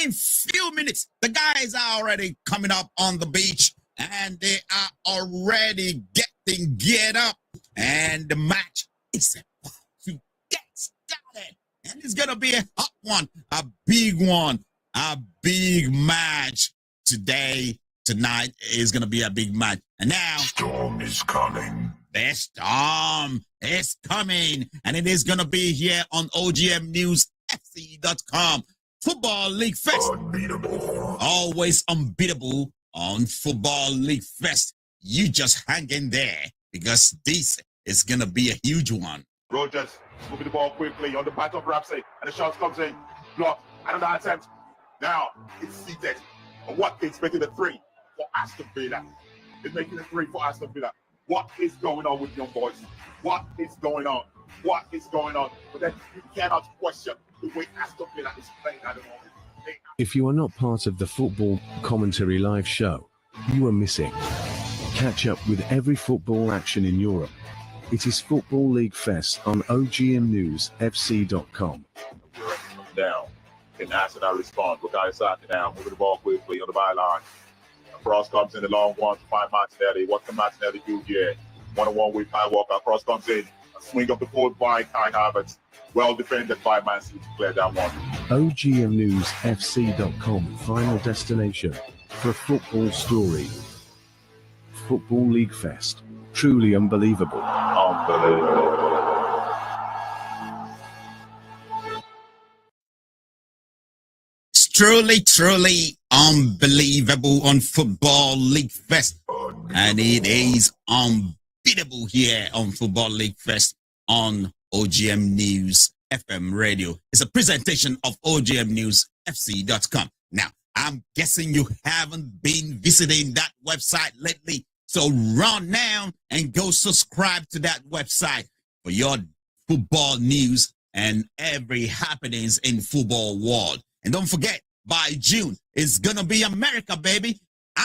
in few minutes. The guys are already coming up on the beach and they are already getting geared up. And the match is about to get started. And it's going to be a hot one, a big one, a big match today. Tonight is going to be a big match. And now, storm is coming. The storm is coming. And it is going to be here on OGMNewsFC.com. Football League Fest. Unbeatable. Always unbeatable on Football League Fest. You just hang in there because this is going to be a huge one. Rogers moving the ball quickly on the back of Ramsey. And the shot comes in. Block. Another attempt. Now it's seated. And what they expected a 3 for Aston Villa. It's making a 3 for Aston Villa. What is going on with young boys? What is going on? What is going on? But then you cannot question the way Aston Villa is playing at the moment. If you are not part of the Football Commentary live show, you are missing. Catch up with every football action in Europe. It is Football League Fest on OGMNewsFC.com. Down. Can Arsenal respond? Bukayo Saka now moving the ball quickly on the byline. Cross comes in the long one to find Martinelli. What can Martinelli do here? One-on-one with Kyle Walker. Cross comes in. A swing of the forward by Kai Havertz. Well defended by Man City to clear that one. OGMNewsFC.com, final destination for football story. Football League Fest. Truly unbelievable. Unbelievable. Truly unbelievable on Football League Fest. And it is unbeatable here on Football League Fest on OGM News FM Radio. It's a presentation of OGMNewsFC.com. Now, I'm guessing you haven't been visiting that website lately. So run now and go subscribe to that website for your football news and every happenings in football world. And don't forget, by June, it's going to be America, baby.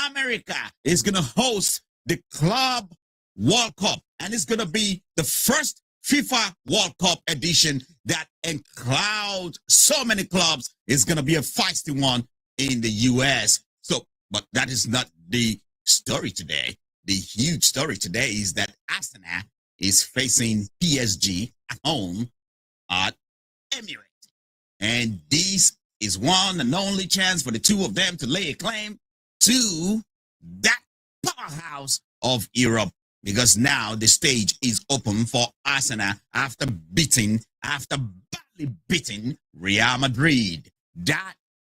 America is going to host the Club World Cup. And it's going to be the first FIFA World Cup edition that includes so many clubs. It's going to be a feisty one in the U.S. So, but that is not the story today. The huge story today is that Arsenal is facing PSG at home at Emirates. And this is one and only chance for the two of them to lay a claim to that powerhouse of Europe, because now the stage is open for Arsenal after badly beating Real Madrid. That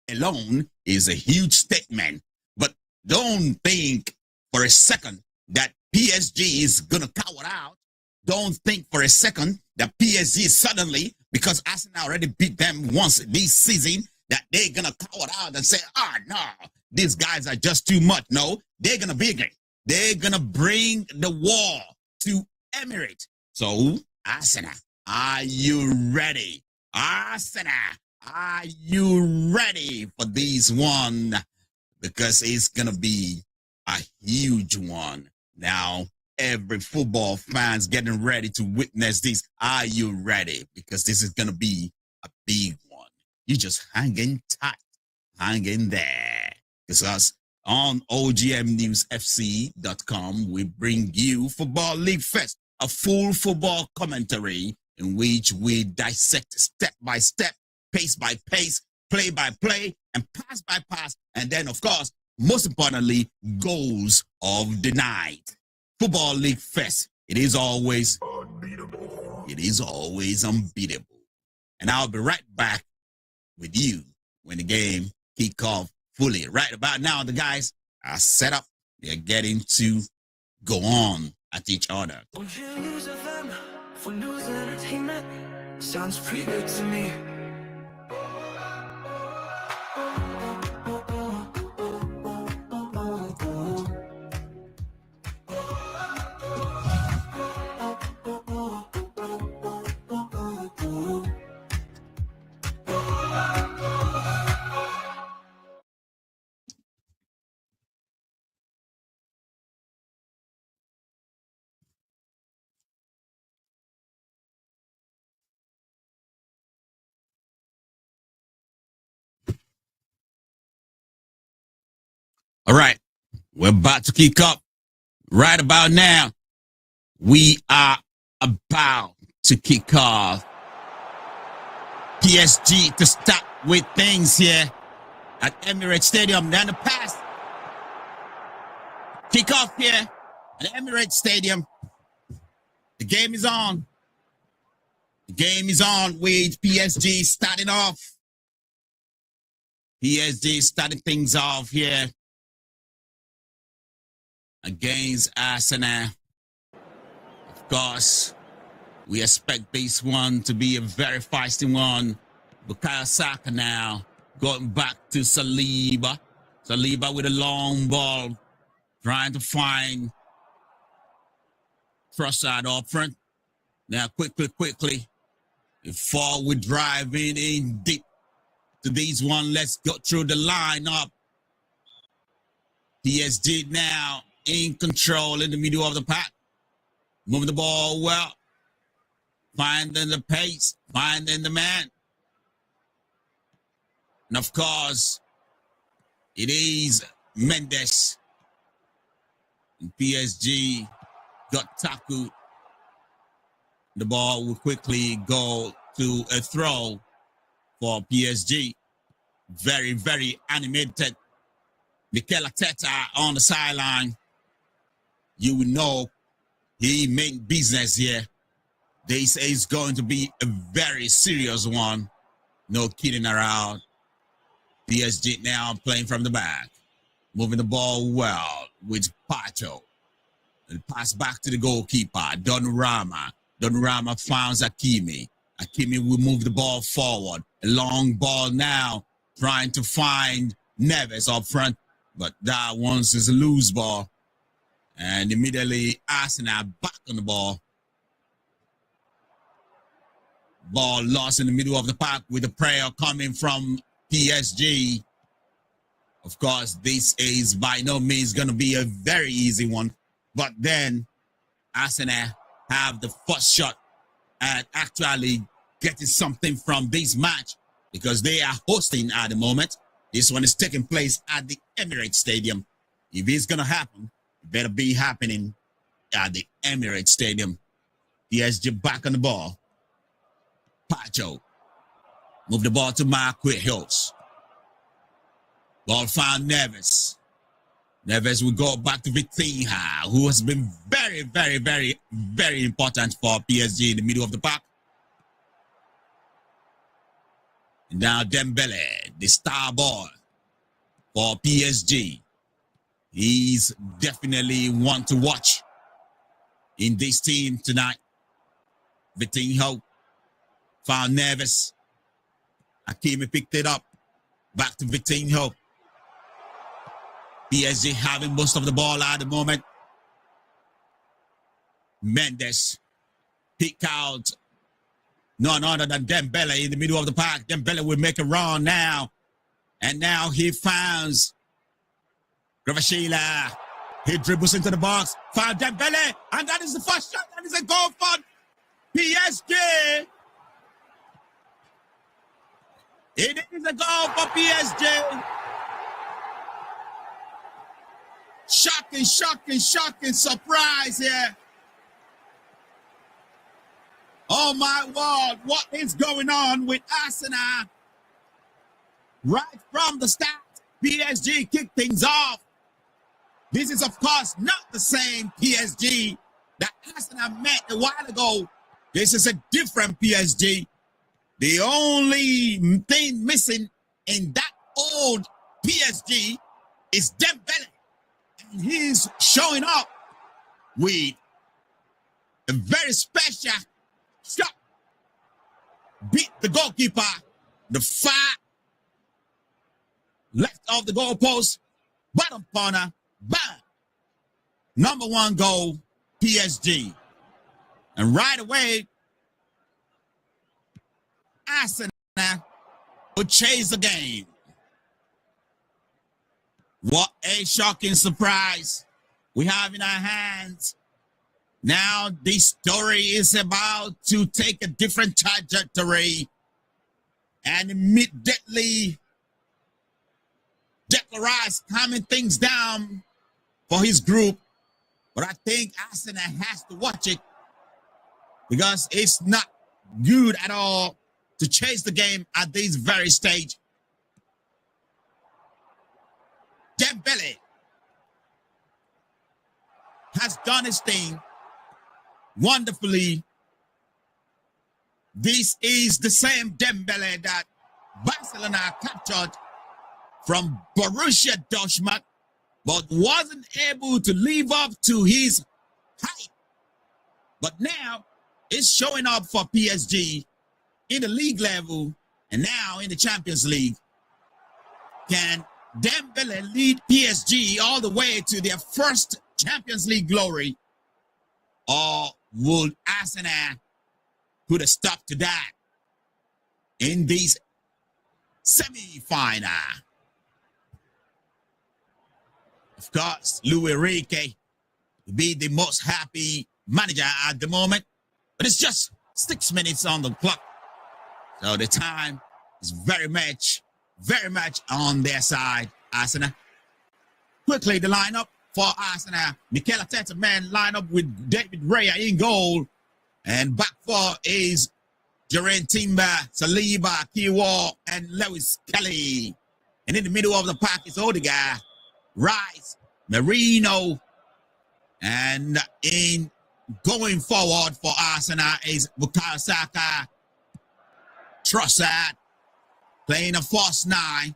alone is a huge statement. But don't think for a second that PSG is going to cower out. Don't think for a second that PSG suddenly, because Arsenal already beat them once this season, that they're going to cower out and say, no, these guys are just too much. No, they're going to be again. They're going to bring the war to Emirates. So, Arsenal, are you ready? Arsenal, are you ready for this one? Because it's going to be a huge one. Now, every football fan's getting ready to witness this. Are you ready? Because this is going to be a big one. You just hang in tight. Hang in there. Because on OGMNewsFC.com, we bring you Football League Fest, a full football commentary in which we dissect step by step, pace by pace, play by play, and pass by pass. And then, of course, most importantly, goals of the night. Football League Fest. It is always unbeatable. It is always unbeatable. And I'll be right back with you when the game kick off fully. Right about now, the guys are set up. They're getting to go on at each other. For news and entertainment, sounds pretty good to me. All right, we're about to kick up right about now. We are about to kick off. PSG to start with things here at Emirates Stadium. Then the pass. Kick off here at Emirates Stadium. The game is on. The game is on with PSG starting off. PSG starting things off here against Arsenal. Of course, we expect this one to be a very feisty one. Bukayo Saka now going back to Saliba. Saliba with a long ball, trying to find Trossard up front. Now quickly. Forward driving in deep to these one. Let's go through the lineup. PSG now in control in the middle of the pack. Moving the ball well. Finding the pace. Finding the man. And of course, it is Mendes. And PSG got tackled. The ball will quickly go to a throw for PSG. Very, very animated. Mikel Arteta on the sideline. You will know he made business here. This is going to be a very serious one. No kidding around. PSG now playing from the back. Moving the ball well with Pato. And pass back to the goalkeeper, Donnarumma. Donnarumma finds Hakimi. Hakimi will move the ball forward. A long ball now, trying to find Neves up front. But that once is a loose ball. And immediately Arsenal back on the ball. Ball lost in the middle of the park with a prayer coming from PSG. Of course, this is by no means going to be a very easy one. But then Arsenal have the first shot at actually getting something from this match because they are hosting at the moment. This one is taking place at the Emirates Stadium. If it's going to happen, it better be happening at the Emirates Stadium. PSG back on the ball. Pacho. Move the ball to Marquinhos. Ball found Neves. Neves will go back to Vitinha, who has been very, very, very, very important for PSG in the middle of the park. And now Dembele, the star boy for PSG. He's definitely one to watch in this team tonight. Vitinho found Neves. Hakimi picked it up. Back to Vitinho. PSG having most of the ball at the moment. Mendes pick out none other than Dembele in the middle of the park. Dembele will make a run now. And now he finds Gravashila. He dribbles into the box. Found Dembele. And that is the first shot. That is a goal for PSG. It is a goal for PSG. Shocking surprise here. Oh my word, what is going on with Arsenal? Right from the start, PSG kicked things off. This is, of course, not the same PSG that Arsenal met a while ago. This is a different PSG. The only thing missing in that old PSG is Dembele. And he's showing up with a very special shot. Beat the goalkeeper, the far left of the goalpost, bottom corner, bang. Number one goal, PSG. And right away, Arsenal will chase the game. What a shocking surprise we have in our hands. Now this story is about to take a different trajectory. And immediately, Declan Declan Rice calming things down for his group. But I think Arsenal has to watch it because it's not good at all to chase the game at this very stage. Dembele has done his thing wonderfully. This is the same Dembele that Barcelona captured from Borussia Dortmund, but wasn't able to live up to his height. But now it's showing up for PSG in the league level and now in the Champions League. Can Dembele lead PSG all the way to their first Champions League glory? Or would Arsenal put a stop to that in this semi-final? Of course, Luis Enrique will be the most happy manager at the moment, but it's just 6 minutes on the clock. So the time is very much on their side, Arsenal. Quickly, the lineup for Arsenal. Mikel Arteta man line up with David Raya in goal. And back four is Jurrien Timber, Saliba, Kiwa, and Lewis Kelly. And in the middle of the pack is Odegaard, Rice, Marino. And in going forward for Arsenal is Bukayo Saka, Trossard, playing a false nine,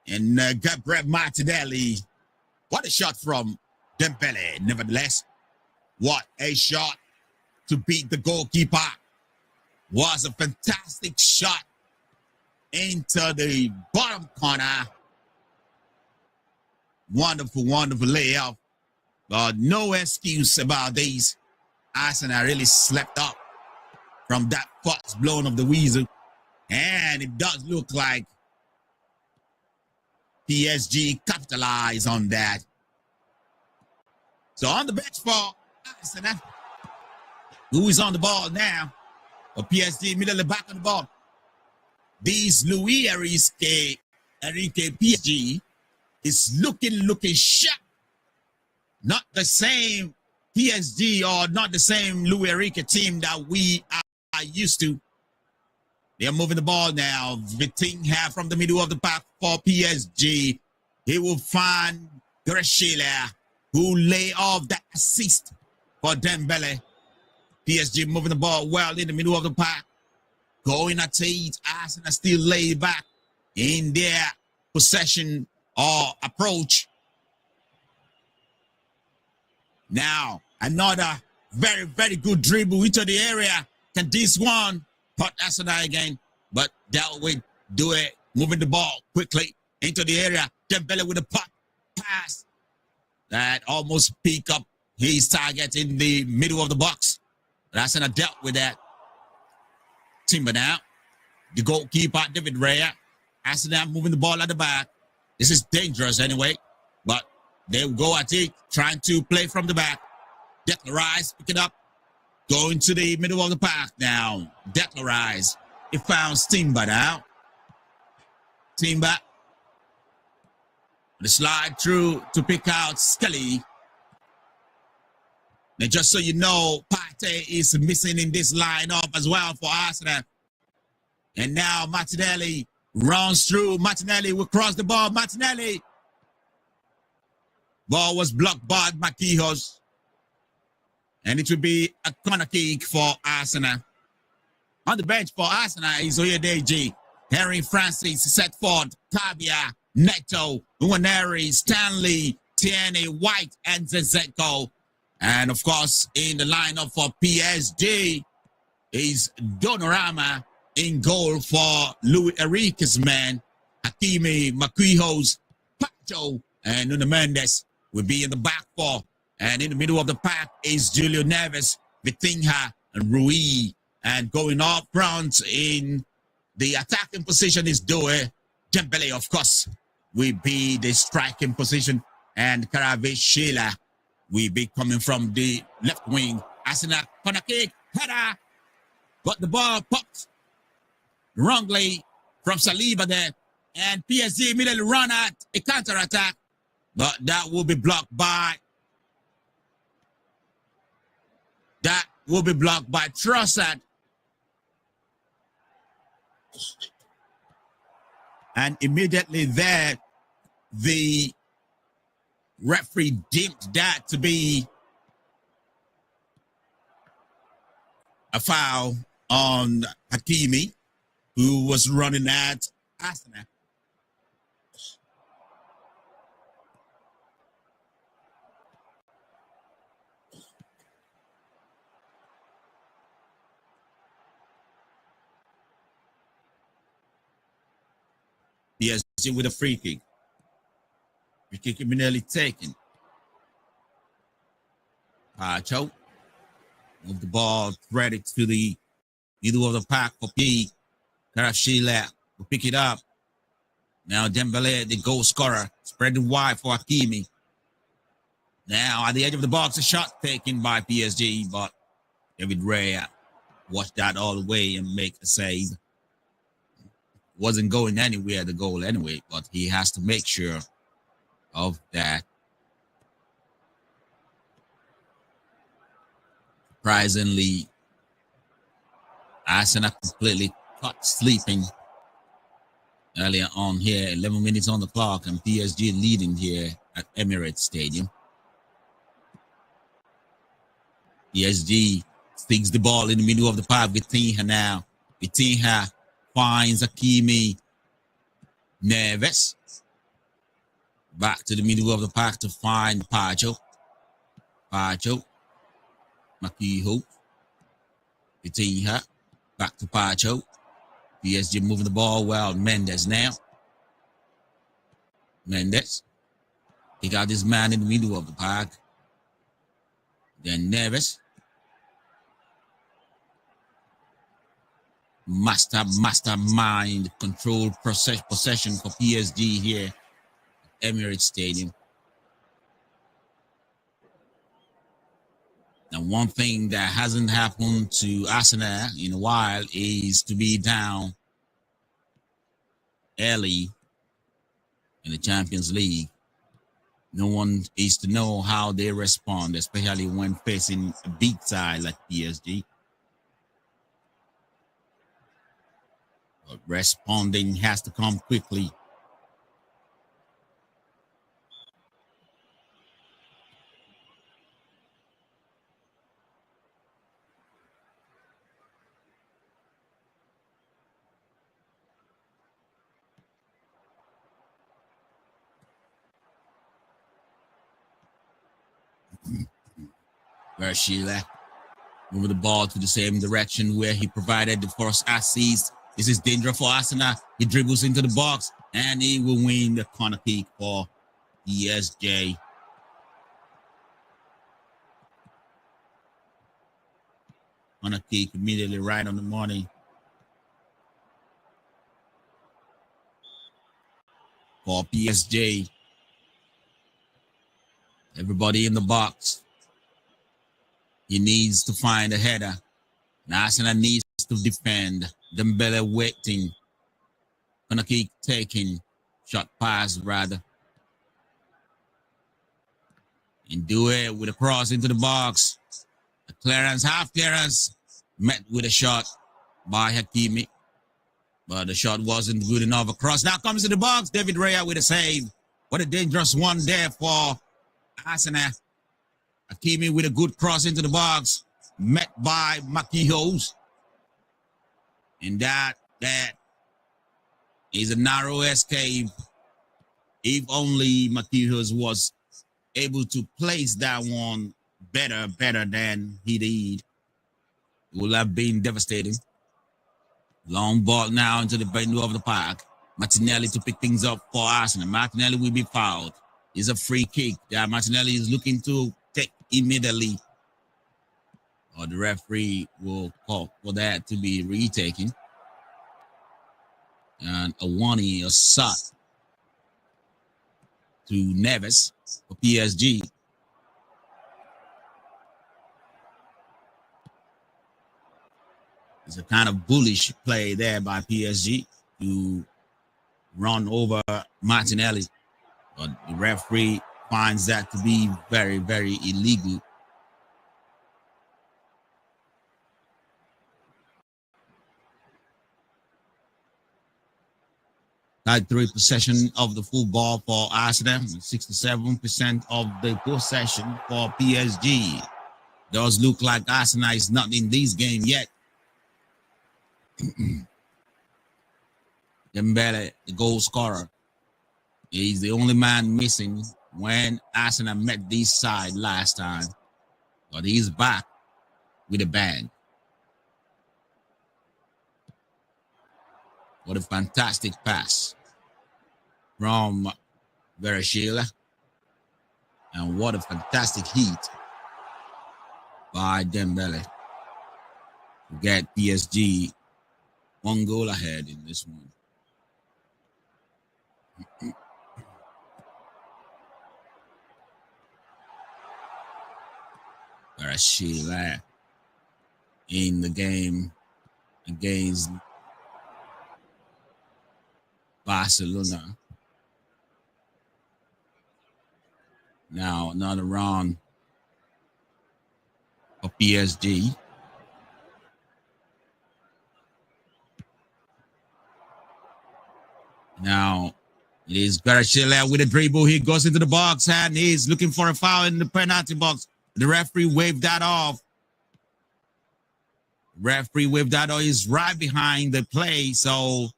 and Gabriel Martinelli. What a shot from Dembele, nevertheless. What a shot to beat the goalkeeper. Was a fantastic shot into the bottom corner. Wonderful, wonderful layoff. No excuse about these. Arsenal really slept up from that fox blown of the weasel. And it does look like PSG capitalized on that. So on the bench for Arsenal, who is on the ball now? For PSG, immediately back on the ball. These Luis Enrique PSG is looking sharp. Not the same PSG or not the same Luis Enrique team that we are used to. They are moving the ball now. Vitinha from the middle of the pack for PSG. He will find Greshila, who lay off that assist for Dembele. PSG moving the ball well in the middle of the pack. Going at it. Arsenal still laid back in their possession or approach. Now, another very, very good dribble into the area. Can this one hurt Arsenal again? But dealt with, do it, moving the ball quickly into the area. Dembele with a puck pass that almost pick up his target in the middle of the box. But Arsenal dealt with that. Timber now. The goalkeeper, David Raya. Arsenal moving the ball at the back. This is dangerous anyway. But they go at it, trying to play from the back. Declan Rice, pick it up. Going to the middle of the park now. Declan Rice. He found Timber now. Timber. The slide through to pick out Skelly. Now, just so you know, Partey is missing in this lineup as well for Arsenal. And now Martinelli runs through. Martinelli will cross the ball. Martinelli. Ball was blocked by Marquinhos. And it will be a corner kick for Arsenal. On the bench for Arsenal is Oyedeji, Henry Francis, Setford, Tabia, Neto, Nwaneri, Stanley, Tierney, White, and Zezeko. And of course, in the lineup for PSG is Donnarumma in goal for Luis Enrique's man, Hakimi, Marquinhos, Pacho, and Nuno Mendes will be in the back four. And in the middle of the pack is Julio Neves, Vitinha, and Rui. And going up front in the attacking position is Doe. Dembele, of course, will be the striking position. And Karavishila will be coming from the left wing. Arsenal, corner kick, header. But the ball popped wrongly from Saliba there. And PSG immediately run at a counter-attack. But that will be blocked by Trossard. And immediately there, the referee deemed that to be a foul on Hakimi, who was running at Arsenal. PSG with a free kick. Free kick immediately taken. Pacho move the ball, thread it to the middle of the pack for P. Karashila will pick it up. Now Dembele, the goal scorer, spreading wide for Hakimi. Now at the edge of the box, a shot taken by PSG, but David Raya watched that all the way and make a save. Wasn't going anywhere, the goal anyway, but he has to make sure of that. Surprisingly, Arsenal completely caught sleeping earlier on here. 11 minutes on the clock, and PSG leading here at Emirates Stadium. PSG sticks the ball in the middle of the park. Vitinha now. Vitinha finds Hakimi. Neves. Back to the middle of the park to find Pacho. Pacho. Makiho. Vitinha. Back to Pacho. PSG moving the ball well. Mendes now. Mendes. He got this man in the middle of the park. Then Neves. Mastermind control possession for PSG here at Emirates Stadium. Now, one thing that hasn't happened to Arsenal in a while is to be down early in the Champions League. No one is to know how they respond, especially when facing a big side like PSG. But responding has to come quickly. Sheila moving the ball to the same direction where he provided the first assist. This is dangerous for Arsenal. He dribbles into the box and he will win the corner kick for PSG. Corner kick immediately right on the money for PSG. Everybody in the box. He needs to find a header. And Arsenal needs to defend. Dembele waiting. Gonna keep taking. Shot pass, rather. And do it with a cross into the box. A clearance, half clearance. Met with a shot by Hakimi. But the shot wasn't good enough. A cross now comes to the box. David Raya with a save. What a dangerous one there for Arsenal. Hakimi with a good cross into the box, met by Makihos. And that is a narrow escape. If only Makihos was able to place that one better than he did, it would have been devastating. Long ball now into the middle of the park. Martinelli to pick things up for Arsenal. Martinelli will be fouled. It's a free kick that Martinelli is looking to take immediately, or the referee will call for that to be retaken. And a warning, a shot to Neves for PSG. It's a kind of bullish play there by PSG to run over Martinelli, but the referee finds that to be very, very illegal. Had 3 possession of the football for Arsenal, 67% of the possession for PSG. Does look like Arsenal is not in this game yet. Dembele, the goal scorer, is the only man missing when Arsenal met this side last time. But he's back with a bang. What a fantastic pass from Verashila. And what a fantastic heat by Dembele to get PSG 1 goal ahead in this one. Verashila in the game against Barcelona. Now another round for PSG. Now it is Garachilla with a dribble. He goes into the box and he's looking for a foul in the penalty box. The referee waved that off. Referee waved that off. He's right behind the play, so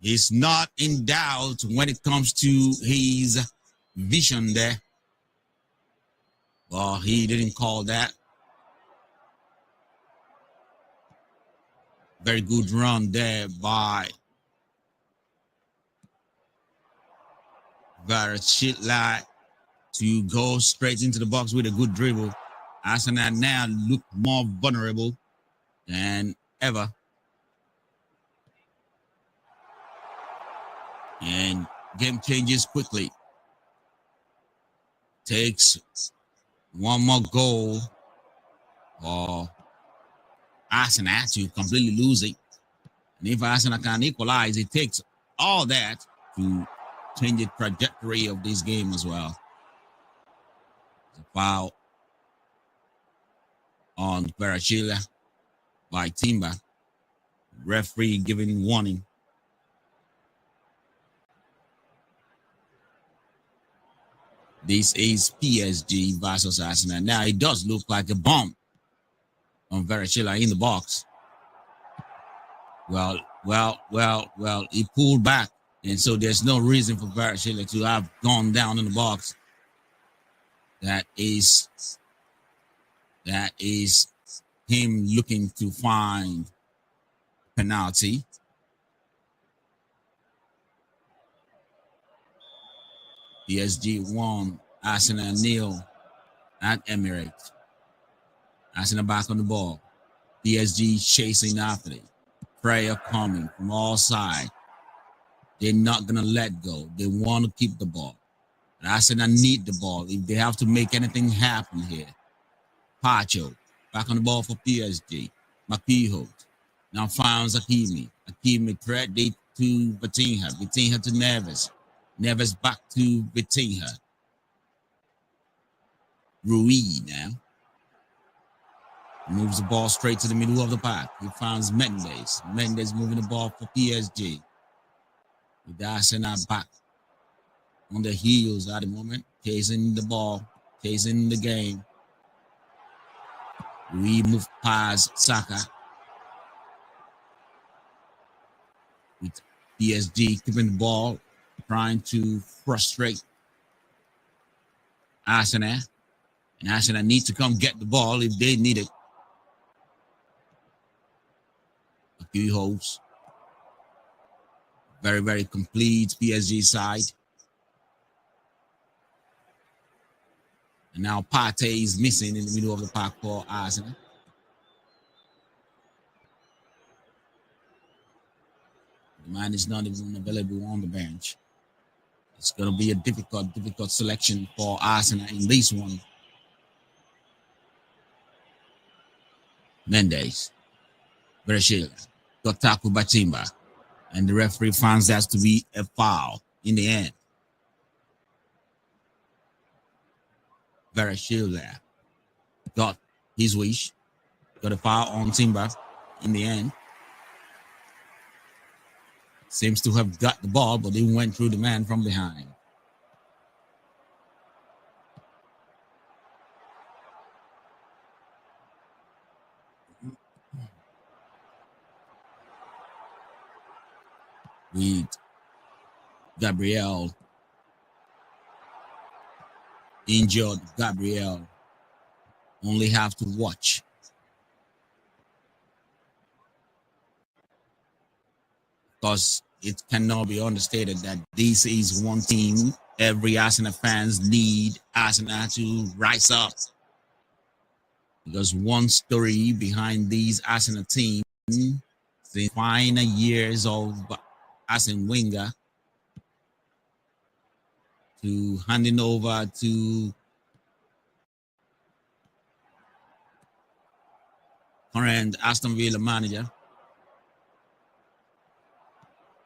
he's not in doubt when it comes to his vision there. Well, he didn't call that. Very good run there by Varachitla to go straight into the box with a good dribble. Arsenal now look more vulnerable than ever. And game changes quickly. Takes one more goal for Arsenal to completely lose it. And if Arsenal can equalize, it takes all that to change the trajectory of this game as well. It's a foul on Barachila by Timber. Referee giving warning. This is PSG versus Arsenal. Now it does look like a bomb on Varachilla in the box. Well, he pulled back. And so there's no reason for Varachilla to have gone down in the box. That is him looking to find penalty. PSG 1, Arsenal 0 at Emirates. Arsenal back on the ball. PSG chasing after it. Prayer coming from all sides. They're not going to let go. They want to keep the ball. But Arsenal need the ball if they have to make anything happen here. Pacho back on the ball for PSG. Makiho now finds Hakimi. Hakimi threat to Vitinha. Vitinha to Neves. Neves back to Vitinha. Rui now moves the ball straight to the middle of the park. He finds Mendes. Mendes moving the ball for PSG. With Arsenal back on the heels at the moment, chasing the ball, chasing the game. We move past Saka. With PSG keeping the ball, trying to frustrate Arsenal. And Arsenal need to come get the ball if they need it. A few holes. Very, very complete PSG side. And now Partey is missing in the middle of the park for Arsenal. The man is not even available on the bench. It's going to be a difficult selection for Arsenal in this one. Mendes. Brazil. Got tackled by Timber. And the referee finds that to be a foul in the end. Very sure there. Got his wish. Got a foul on Timber in the end. Seems to have got the ball, but he went through the man from behind. With Gabriel. Injured Gabriel. Only have to watch. Because it cannot be understated that this is one team every Arsenal fans need Arsenal to rise up. Because one story behind these Arsenal team, the final years of Arsene Wenger to handing over to current Aston Villa manager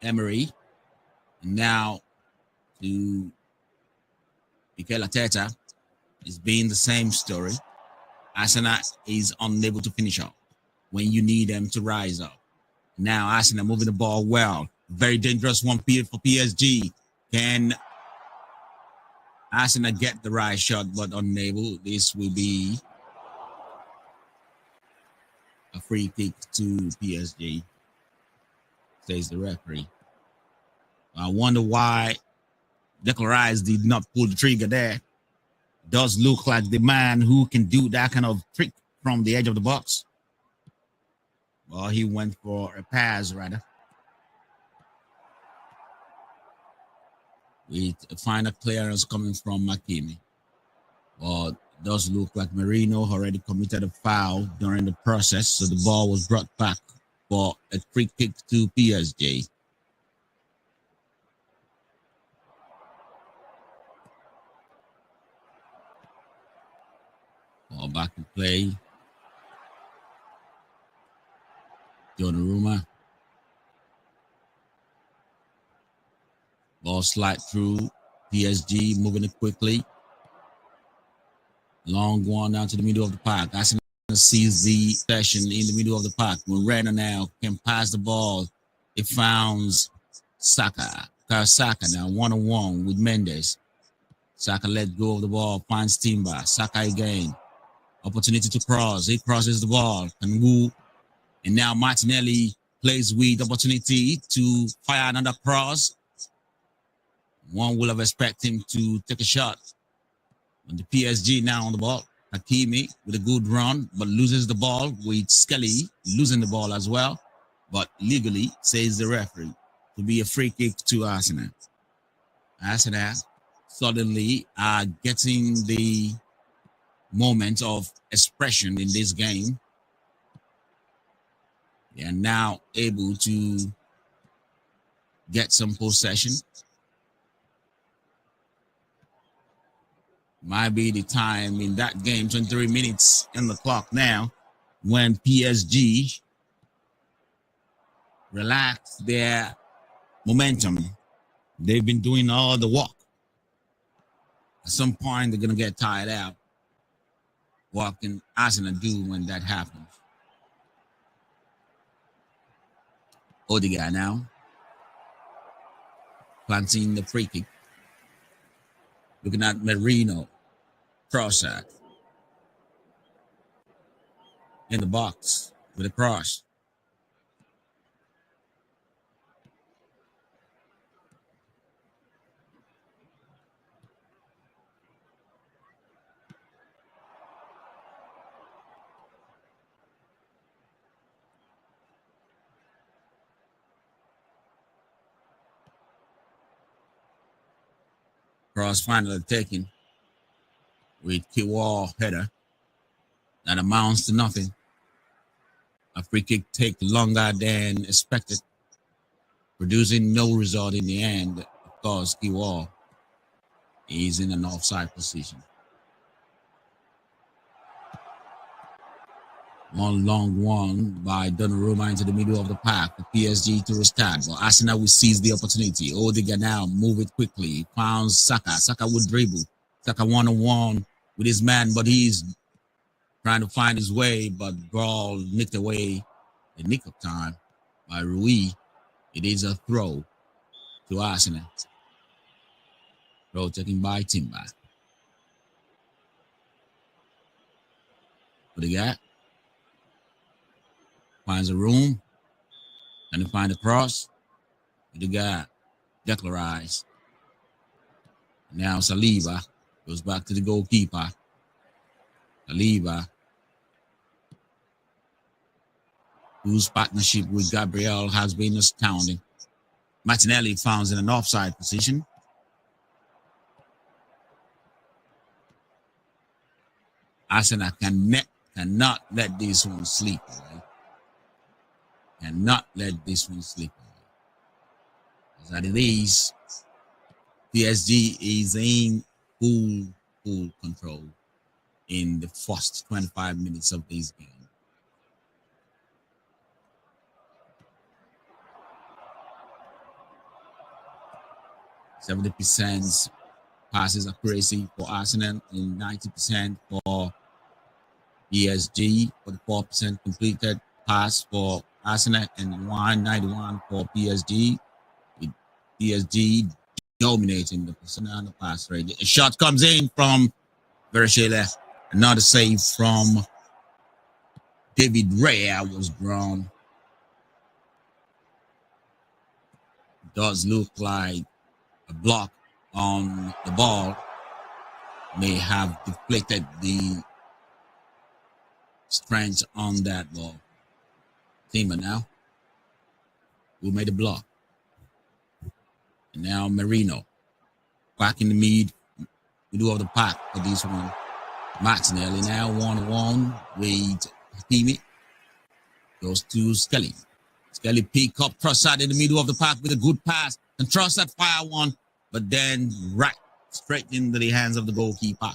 Emery, and now to Mikel Arteta, it's been the same story. Arsenal is unable to finish up when you need them to rise up. Now Arsenal moving the ball well. Very dangerous one for PSG. Can Arsenal get the right shot but unable? This will be a free kick to PSG, says the referee. I wonder why Declan Rice did not pull the trigger there. Does look like the man who can do that kind of trick from the edge of the box. Well, he went for a pass, rather. With a final clearance coming from Makini. But it does look like Marino already committed a foul during the process, so the ball was brought back for a free kick to PSG. Ball back in play. Donnarumma. Ball slide through. PSG moving it quickly. Long one down to the middle of the park. Arsenal sees the session in the middle of the park. Moreno now can pass the ball. It finds Saka. Saka now one-on-one with Mendes. Saka let go of the ball. Finds Timber. Saka again. Opportunity to cross. He crosses the ball. Can move. And now Martinelli plays with opportunity to fire another cross. One will have expected him to take a shot. And the PSG now on the ball. Hakimi with a good run, but loses the ball with Skelly losing the ball as well. But legally, says the referee, to be a free kick to Arsenal. Arsenal suddenly are getting the moment of expression in this game. They are now able to get some possession. Might be the time in that game, 23 minutes in the clock now, when PSG relax their momentum. They've been doing all the work. At some point, they're going to get tired out. What can Arsenal do when that happens? Odegaard now planting the free kick. Looking at Marino. Cross-out. In the box with a cross. Cross finally taken with Kiwar header. That amounts to nothing. A free kick take longer than expected, producing no result in the end because Kiwar is in an offside position. One long one by Donnarumma into the middle of the park for PSG to restart. But Arsenal will seize the opportunity. Odegaard now move it quickly. Found Saka. Saka would dribble. Saka one-on-one with his man, but he's trying to find his way, but ball nicked away in nick of time by Rui. It is a throw to Arsenal. Throw taken by Timber. Odegaard finds a room and he finds a cross. Odegaard declarized. Now Saliba goes back to the goalkeeper. Saliba, whose partnership with Gabriel has been astounding. Martinelli found in an offside position. Arsenal cannot let this one sleep away. Cannot let this one sleep away. As that it is, PSG is in full control in the first 25 minutes of this game. %70 passes accuracy for Arsenal and 90% for PSG, 44% completed pass for Arsenal and 191 for PSG. With PSG dominating the position on the pass rate. A shot comes in from Vershele. Another save from David Raya was drawn. Does look like a block on the ball may have deflected the strength on that ball. Timber now, who made the block. And now Marino back in the middle of the pack for this one. Martinelli now 1-1 with Hakimi. Goes to Skelly. Skelly pick up, cross out in the middle of the park with a good pass and trust that fire one, but then right straight into the hands of the goalkeeper.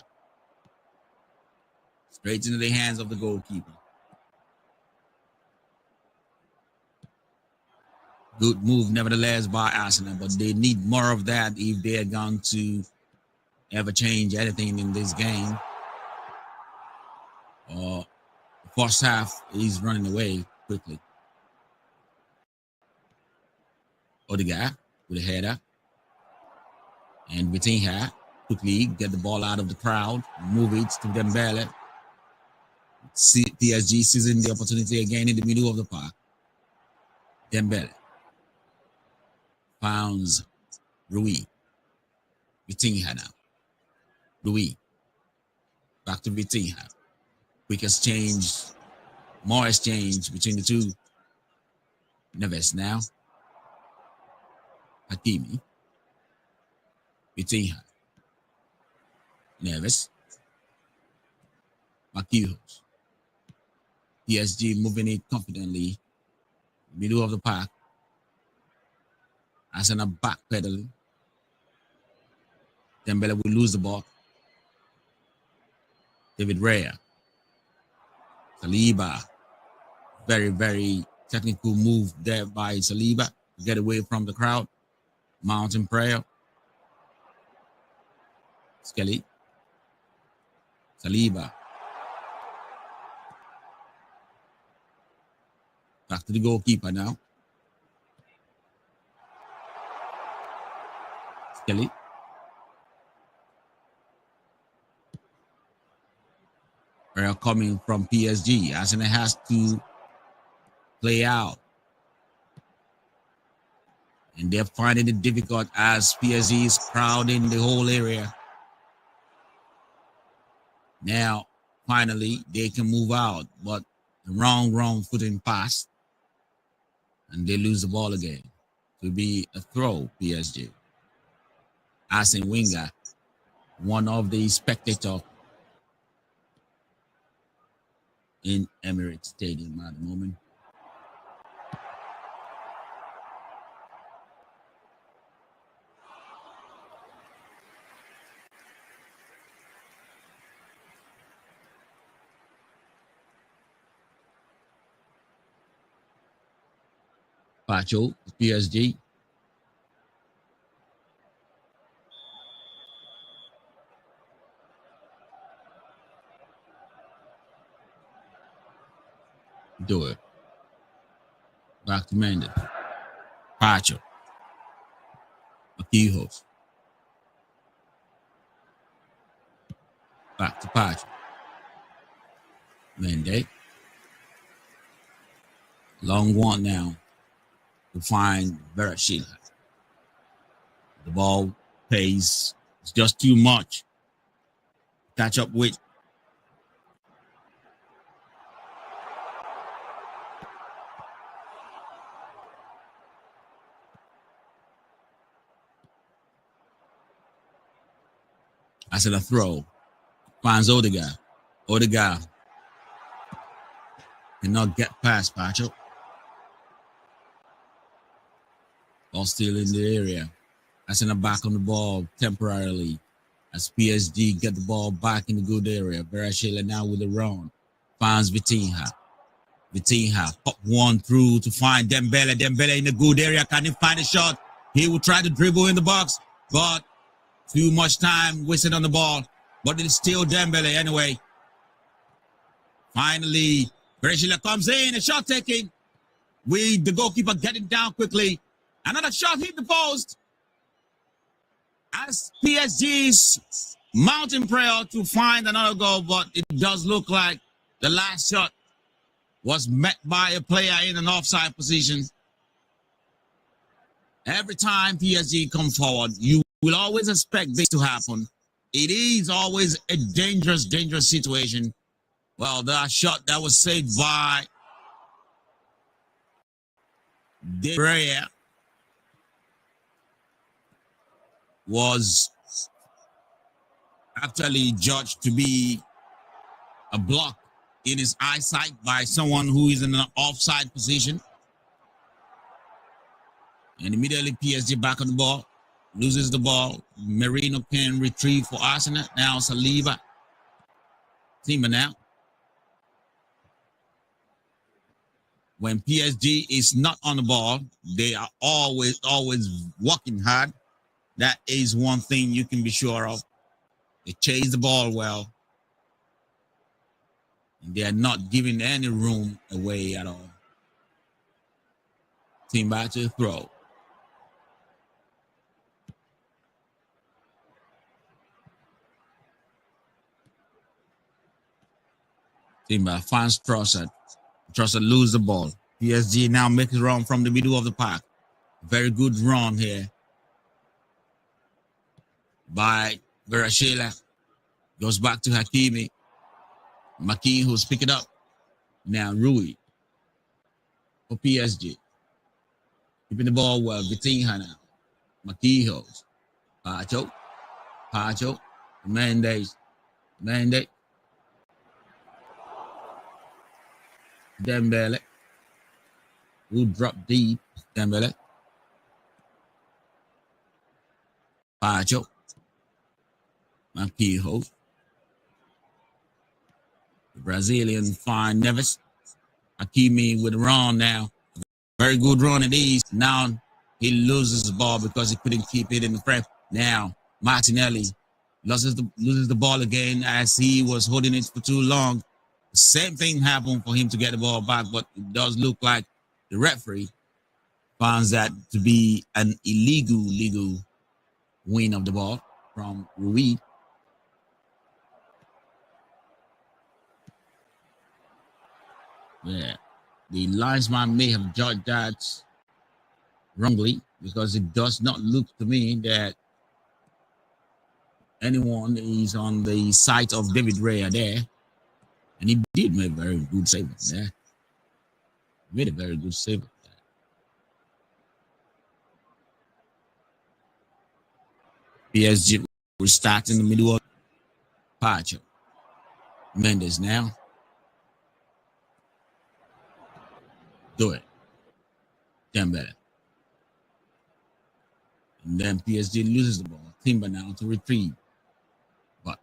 Straight into the hands of the goalkeeper. Good move, nevertheless, by Arsenal, but they need more of that if they are going to ever change anything in this game. The first half is running away quickly. Odegaard with a header. And Vitinha quickly get the ball out of the crowd, move it to Dembele. PSG seizing the opportunity again in the middle of the park. Dembele founds Rui. Vitinha now. Rui. Back to Vitinha. Quick exchange. More exchange between the two. Neves now. Hakimi. Vitinha. Neves. Marquinhos. PSG moving it confidently. Middle of the park. Arsenal back pedaling. Dembele will lose the ball. David Raya. Saliba. Very, very technical move there by Saliba to get away from the crowd. Mountain prayer. Skelly. Saliba. Back to the goalkeeper now. Skelly. Are coming from PSG. Arsenal has to play out. And they're finding it difficult as PSG is crowding the whole area. Now, finally, they can move out, but the wrong footing pass. And they lose the ball again. It will be a throw, PSG. Arsene Wenger, one of the spectators in Emirates Stadium at the moment. Pacho, PSG. Do it. Back to Mendes. Pacho. Aquijos. Back to Pacho. Mendes. Long one now to find Verashila. The ball pace is just too much. Catch up with. I said a throw. Finds Odegaard. Odegaard cannot get past Pacho. Ball still in the area. That's in the back on the ball temporarily as PSG get the ball back in the good area. Verashila now with the run. Finds Vitinha. Vitinha pop one through to find Dembele. Dembele in the good area. Can he find a shot? He will try to dribble in the box, but too much time wasted on the ball. But it's still Dembele anyway. Finally, Verashila comes in. A shot taking. With the goalkeeper getting down quickly. Another shot hit the post. As PSG's mounting prayer to find another goal, but it does look like the last shot was met by a player in an offside position. Every time PSG come forward, you will always expect this to happen. It is always a dangerous situation. Well, that shot that was saved by De Gea was actually judged to be a block in his eyesight by someone who is in an offside position. And immediately PSG back on the ball, loses the ball. Merino can retrieve for Arsenal. Now Saliba. Timber now. When PSG is not on the ball, they are always working hard. That is one thing you can be sure of. They chase the ball well. And they are not giving any room away at all. Team back to the throw. Timber finds Trossard. Trossard loses the ball. PSG now makes a run from the middle of the park. Very good run here by Verashila. Goes back to Hakimi. Maki, who's pick it up. Now Rui for PSG. Keeping the ball well. Vitinha now. Makijos. Pacho. Mendes. Dembele. Who dropped deep. Dembele. Pacho. Makijos. The Brazilian find Neves. Hakimi with a run now. Very good run it is. Now he loses the ball because he couldn't keep it in the frame. Now Martinelli loses the ball again as he was holding it for too long. The same thing happened for him to get the ball back, but it does look like the referee finds that to be an illegal win of the ball from Rui. Yeah, the linesman may have judged that wrongly because it does not look to me that anyone is on the side of David Raya there. And he did make a very good save there. Made a very good save there. PSG will start in the middle of Pacho. Mendes now. Do it. Dembele. And then PSG loses the ball. Timber now to retrieve. But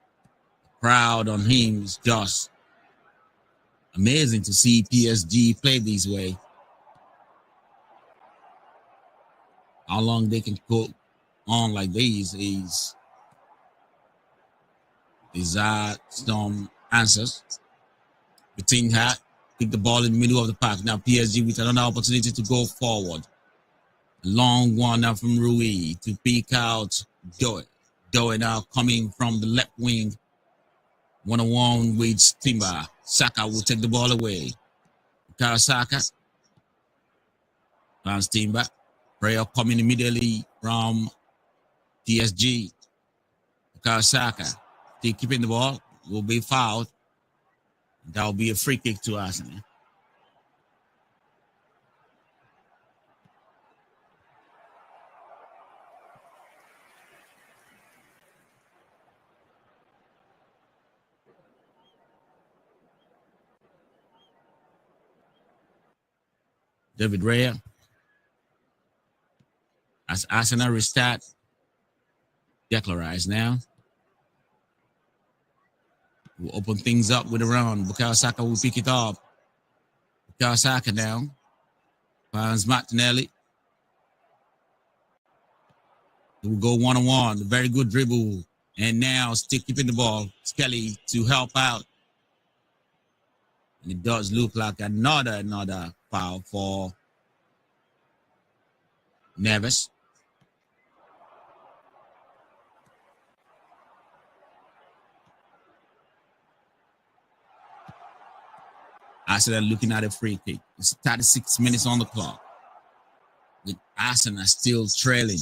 the crowd on him is just amazing to see PSG play this way. How long they can cook on like these is some answers. Between that, pick the ball in the middle of the park. Now PSG with another opportunity to go forward. A long one now from Rui to pick out Doe. Doe now coming from the left wing. 1-on-1 with Timber. Saka will take the ball away. Saka. Finds Timber. Prayer coming immediately from PSG. Saka. Still keeping the ball. Will be fouled. That will be a free kick to Arsenal. David Raya. As Arsenal restart. Declan Rice now. We'll open things up with a run. Bukayo Saka will pick it up. Bukayo Saka now. Finds Martinelli. He will go 1-on-1. Very good dribble. And now still keeping the ball. Skelly to help out. And it does look like another foul for Neves. Arsenal looking at a free kick. It's 36 minutes on the clock. With Arsenal still trailing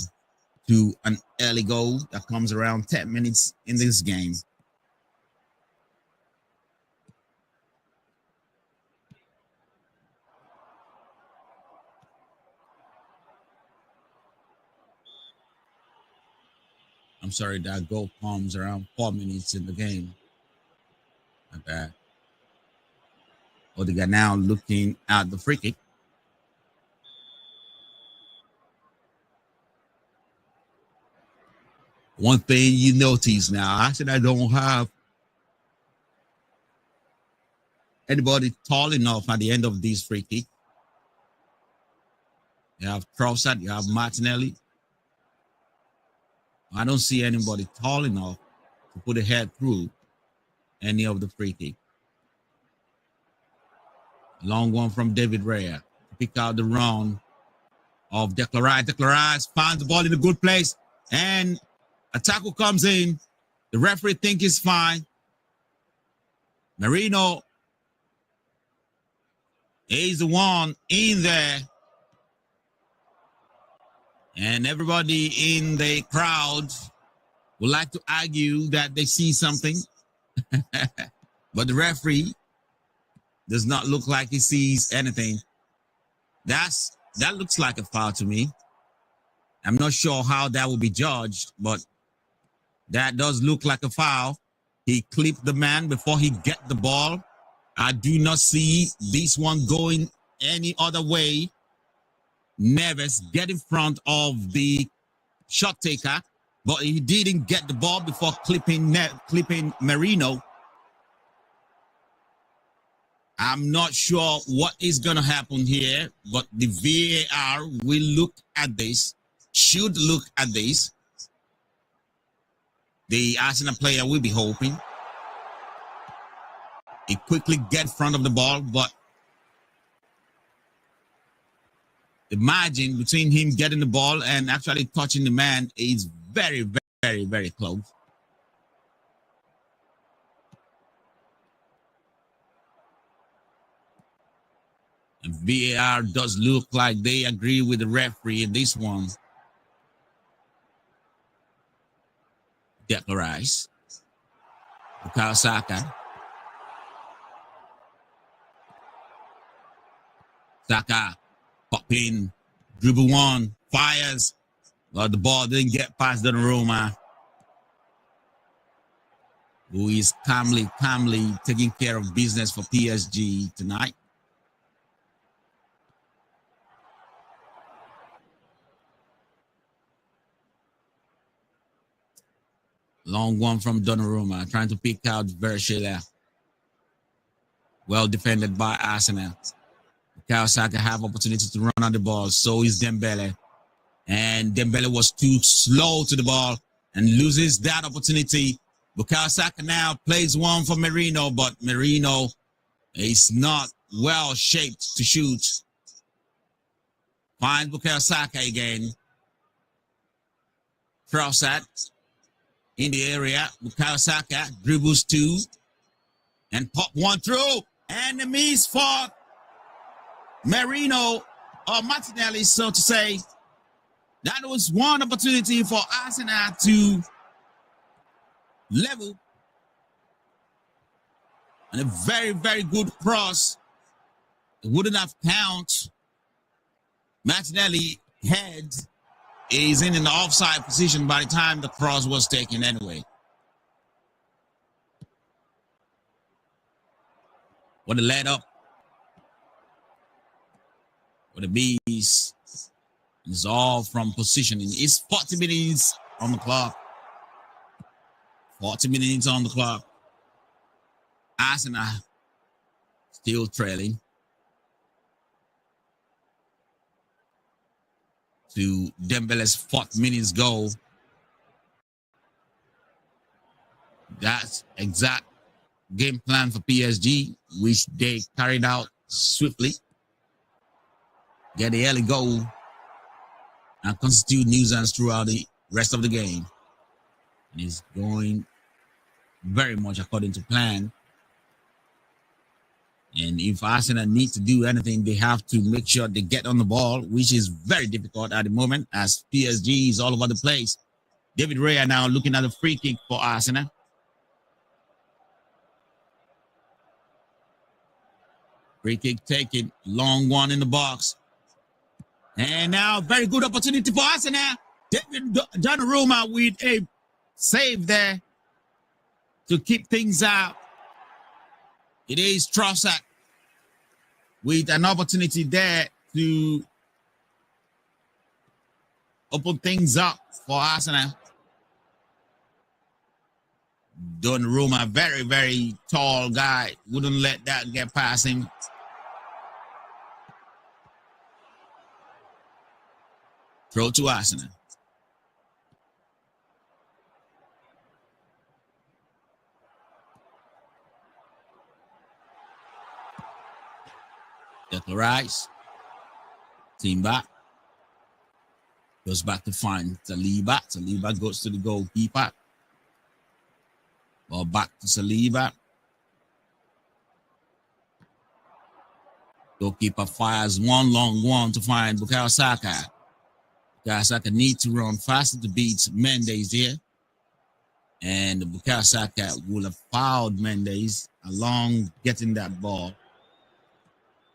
to an early goal that comes around 10 minutes in this game. I'm sorry, that goal comes around 4 minutes in the game. Not bad. Odegaard now looking at the free kick. One thing you notice now, I said I don't have anybody tall enough at the end of this free kick. You have Trossard, you have Martinelli. I don't see anybody tall enough to put a head through any of the free kick. Long one from David Raya to pick out the run of Declan Rice. Declan Rice finds the ball in a good place, and a tackle comes in. The referee thinks it's fine. Merino is the one in there. And everybody in the crowd would like to argue that they see something. But the referee does not look like he sees anything. That looks like a foul to me. I'm not sure how that will be judged, but that does look like a foul. He clipped the man before he get the ball. I do not see this one going any other way. Neves get in front of the shot taker, but he didn't get the ball before clipping Merino. I'm not sure what is going to happen here, but the VAR will look at this, should look at this. The Arsenal player will be hoping. He quickly get in front of the ball, but the margin between him getting the ball and actually touching the man is very, very, very close. And VAR does look like they agree with the referee in this one. Declan Rice. Bukayo Saka. Saka. Pop in. Dribble one. Fires. Well, the ball didn't get past Donnarumma, who is calmly taking care of business for PSG tonight. Long one from Donnarumma, trying to pick out Verschilla. Well defended by Arsenal. Bukayo Saka have opportunity to run on the ball. So is Dembele. And Dembele was too slow to the ball and loses that opportunity. Bukayo Saka now plays one for Merino, but Merino is not well shaped to shoot. Finds Bukayo Saka again. Trossard in the area. Bukayo Saka dribbles two and pop one through. And the miss for Merino or Martinelli, so to say. That was one opportunity for Arsenal to level. And a very, very good cross. It wouldn't have count. Martinelli head is in an offside position by the time the cross was taken anyway. What a let up. What a beast. It's all from positioning. It's 40 minutes on the clock. 40 minutes on the clock. Arsenal still trailing to Dembele's 4th minutes goal. That's exact game plan for PSG, which they carried out swiftly. Get the early goal and constitute nuisance throughout the rest of the game. And it's going very much according to plan. And if Arsenal need to do anything, they have to make sure they get on the ball, which is very difficult at the moment as PSG is all over the place. David Raya now looking at the free kick for Arsenal. Free kick taken, long one in the box. And now very good opportunity for Arsenal. David Donnarumma with a save there to keep things out. It is Trossard with an opportunity there to open things up for Arsenal. Donnarumma, very, very tall guy, wouldn't let that get past him. Throw to Arsenal. Declan Rice. Team back. Goes back to find Saliba. Saliba goes to the goalkeeper. Ball back to Saliba. Goalkeeper fires one long one to find Bukayo Saka. Bukayo Saka needs to run faster to beat Mendes here. And Bukayo Saka will have fouled Mendes along getting that ball.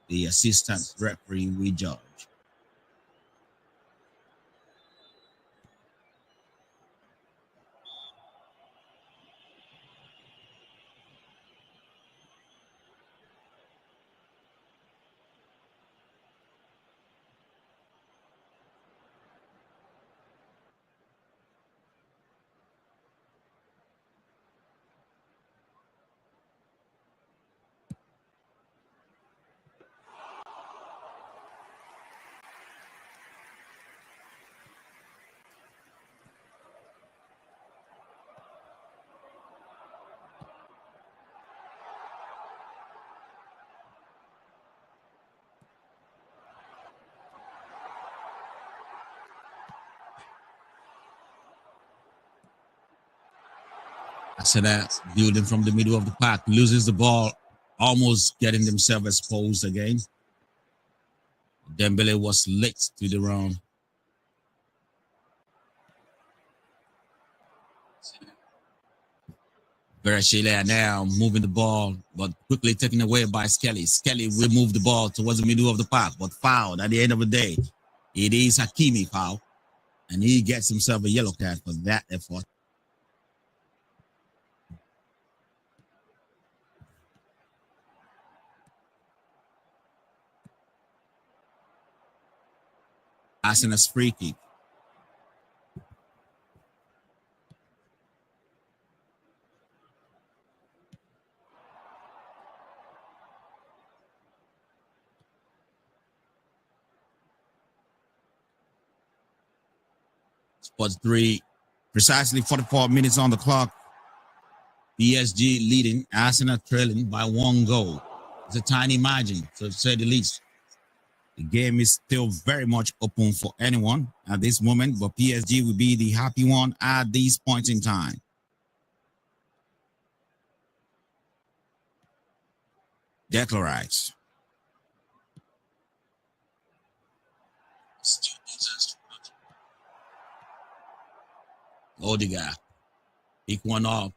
The assistant referee will judge. So that building from the middle of the park loses the ball, almost getting themselves exposed again. Dembele was late to the run. Bereshile now moving the ball, but quickly taken away by Skelly. Skelly will move the ball towards the middle of the park, but fouled at the end of the day. It is Hakimi foul, and he gets himself a yellow card for that effort. Arsenal's free kick. Sports 3, precisely 44 minutes on the clock. PSG leading, Arsenal trailing by 1 goal. It's a tiny margin, to say the least. The game is still very much open for anyone at this moment, but PSG will be the happy one at this point in time. Declan Rice. Odegaard. Pick one up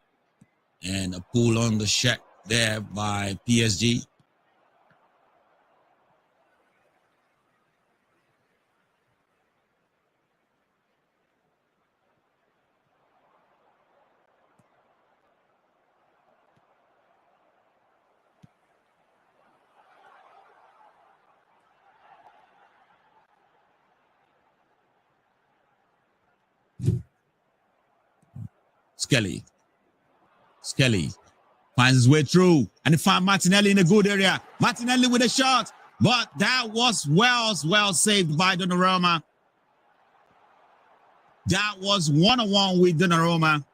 and a pull on the shot there by PSG. Skelly finds his way through and he finds Martinelli in a good area. Martinelli with a shot, but that was well saved by Donnarumma. That was one-on-one with Donnarumma,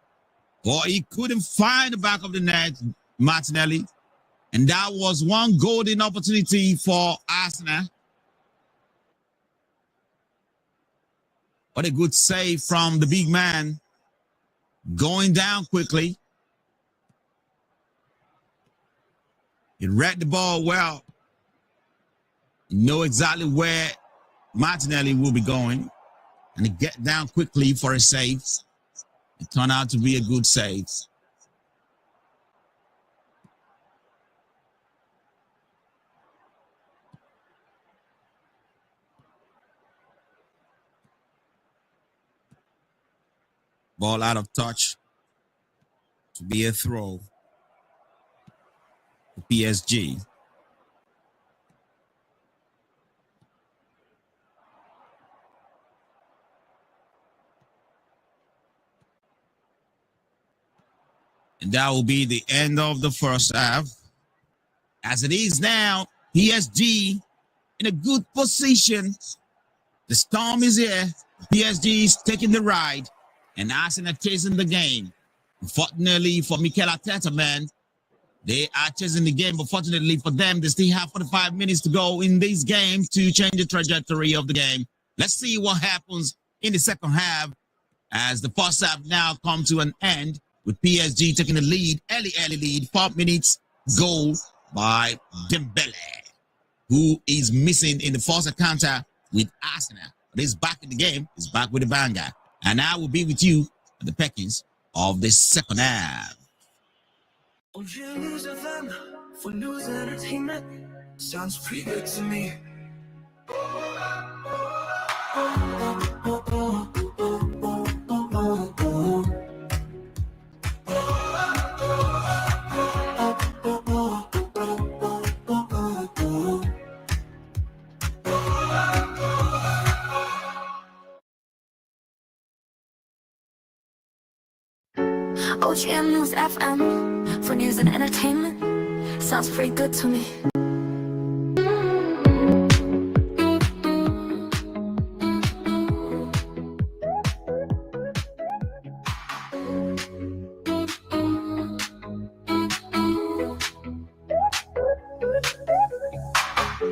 but he couldn't find the back of the net, Martinelli. And that was one golden opportunity for Arsenal. What a good save from the big man. Going down quickly. He read the ball well. He know exactly where Martinelli will be going. And he get down quickly for a save. It turned out to be a good save. Ball out of touch to be a throw for PSG. And that will be the end of the first half. As it is now, PSG in a good position. The storm is here. PSG is taking the ride. And Arsenal chasing the game. Unfortunately for Mikel Arteta, man, they are chasing the game. But fortunately for them, they still have 45 minutes to go in this game to change the trajectory of the game. Let's see what happens in the second half as the first half now come to an end with PSG taking the lead, early lead, 4 minutes, goal by Dembele, who is missing in the first encounter with Arsenal. But he's back in the game. He's back with the banger. And I will be with you at the packings of the second half. OGM News FM for news and entertainment. Sounds pretty good to me. OGM News FM for news and entertainment. Sounds pretty good to me.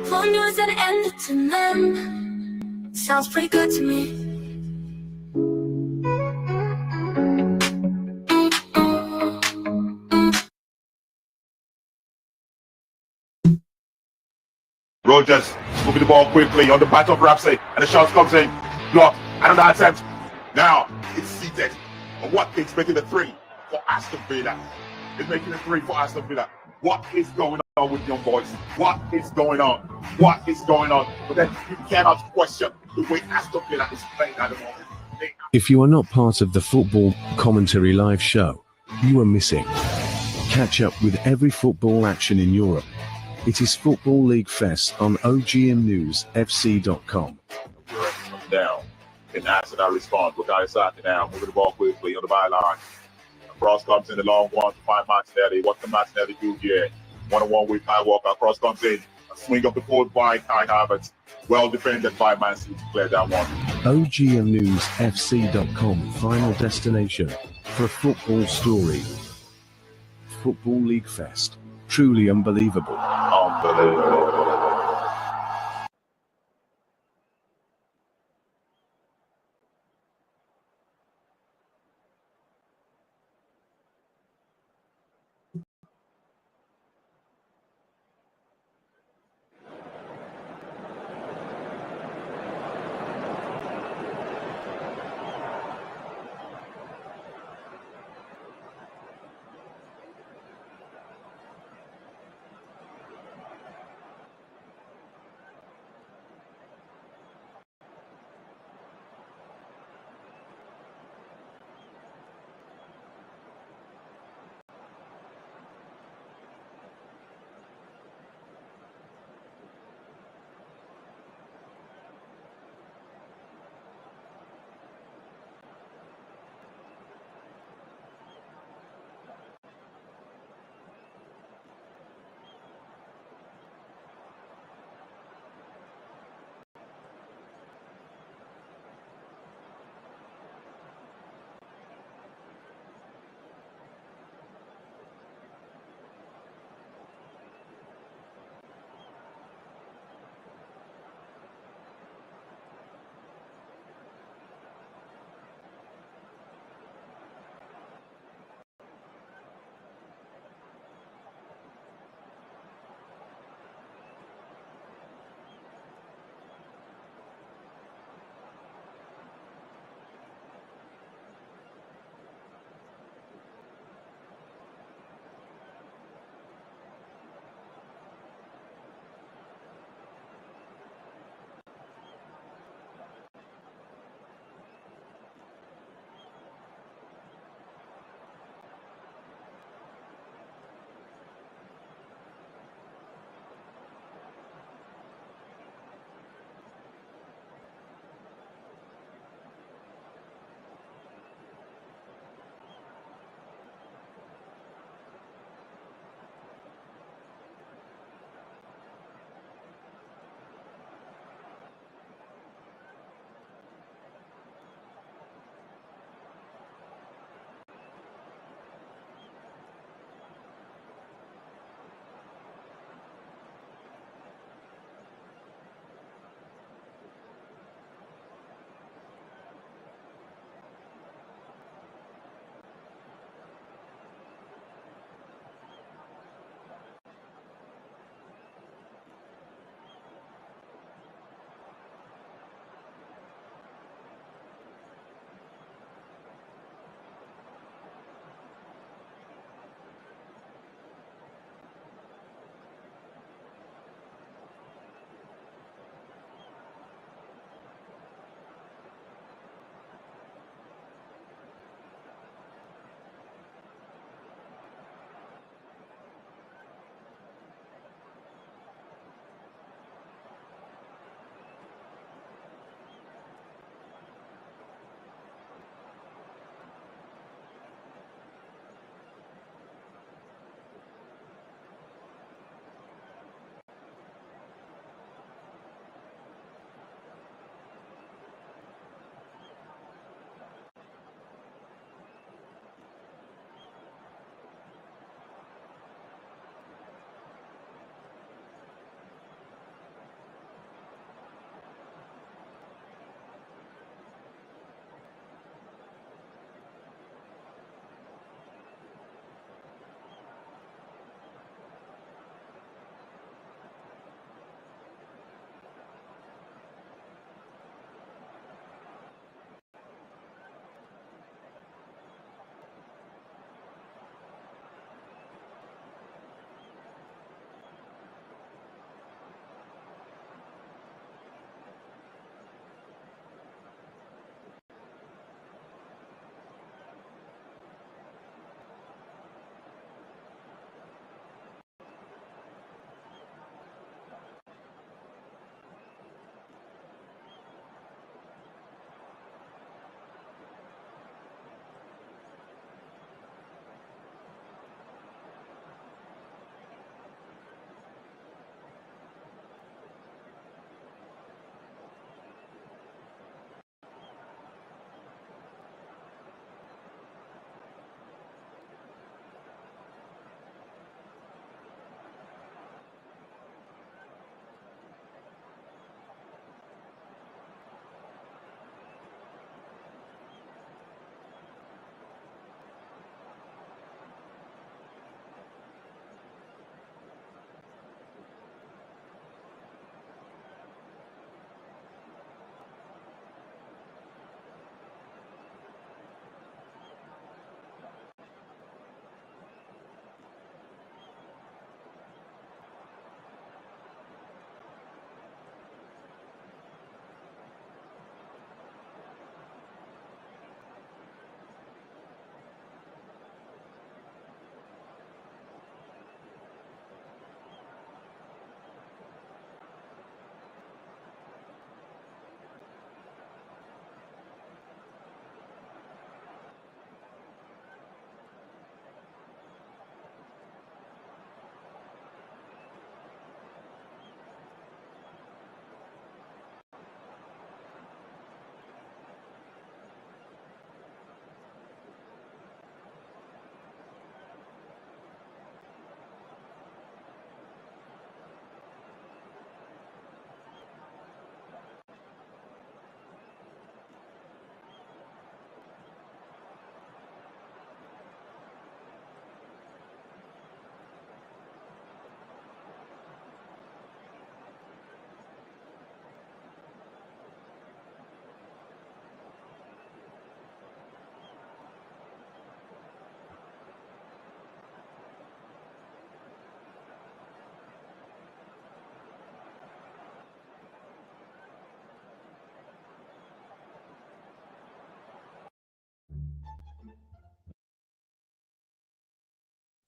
For news and entertainment. Sounds pretty good to me. Rogers moving the ball quickly on the back of Ramsey, and the shot comes in. Blocked. Another attempt. Now it's seated. And what is making a 3 for Aston Villa? It's making a 3 for Aston Villa. What is going on with young boys? What is going on? What is going on? But then you cannot question the way Aston Villa is playing at the moment. If you are not part of the Football Commentary Live show, you are missing. Catch up with every football action in Europe. It is Football League Fest on OGMNewsFC.com. Down. And Arsenal responds. Look how it's out now. Moving the ball quickly on the byline. Cross comes in the long one to find Martinelli. What can Martinelli do here? One-on-one with Kyle Walker. Cross comes in. A swing of the forward by Kai Havertz. Well defended by Man City to clear that one. OGMNewsFC.com, final destination for football story. Football League Fest. Truly unbelievable. Unbelievable.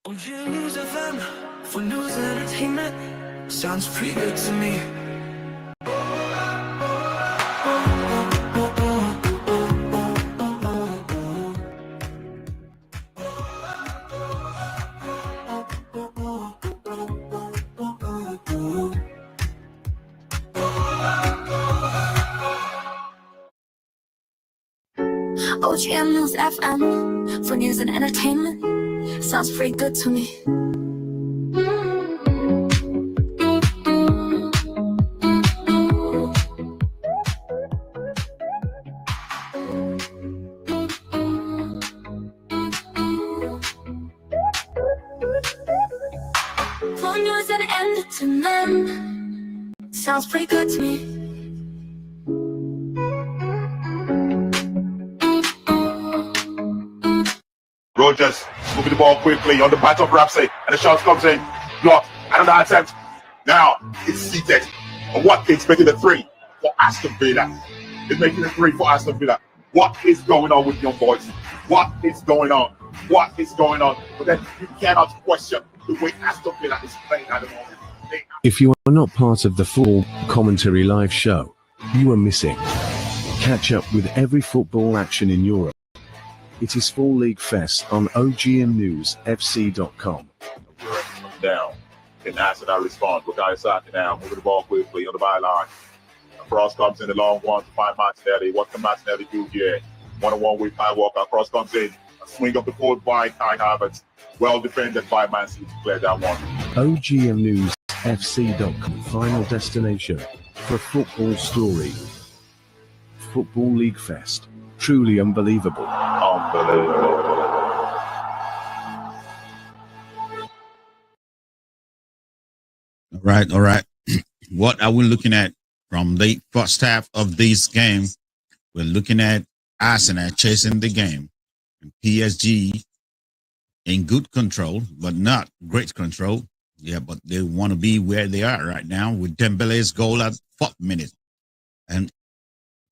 News FM for news and entertainment. Sounds pretty good to me. OGM News FM for news and entertainment. Sounds pretty good to me. For news and entertainment. Sounds pretty good to me. Rogers moving the ball quickly on the back of Ramsey, and the shot comes in. Blocked. Another attempt. Now it's seated. And what they expecting the three for Aston Villa. It's making a three for Aston Villa. What is going on with young boys? What is going on? What is going on? But then you cannot question the way Aston Villa is playing at the moment. If you are not part of the Football Commentary Live show, you are missing. Catch up with every football action in Europe. It is Fall League Fest on OGMNewsFC.com. Down. Can Arsenal respond? Bukayo Saka now moving the ball quickly on the byline. Cross comes in the long one to find Martinelli. What can Martinelli do here? One-on-one with Kyle Walker. Cross comes in. A swing of the forward by Kai Havertz. Well defended by Man City to clear that one. OGMNewsFC.com, final destination for football story. Football League Fest. Truly unbelievable. Unbelievable. All right. What are we looking at from the first half of this game? We're looking at Arsenal chasing the game. PSG in good control, but not great control. Yeah, but they want to be where they are right now with Dembele's goal at 4th minute. And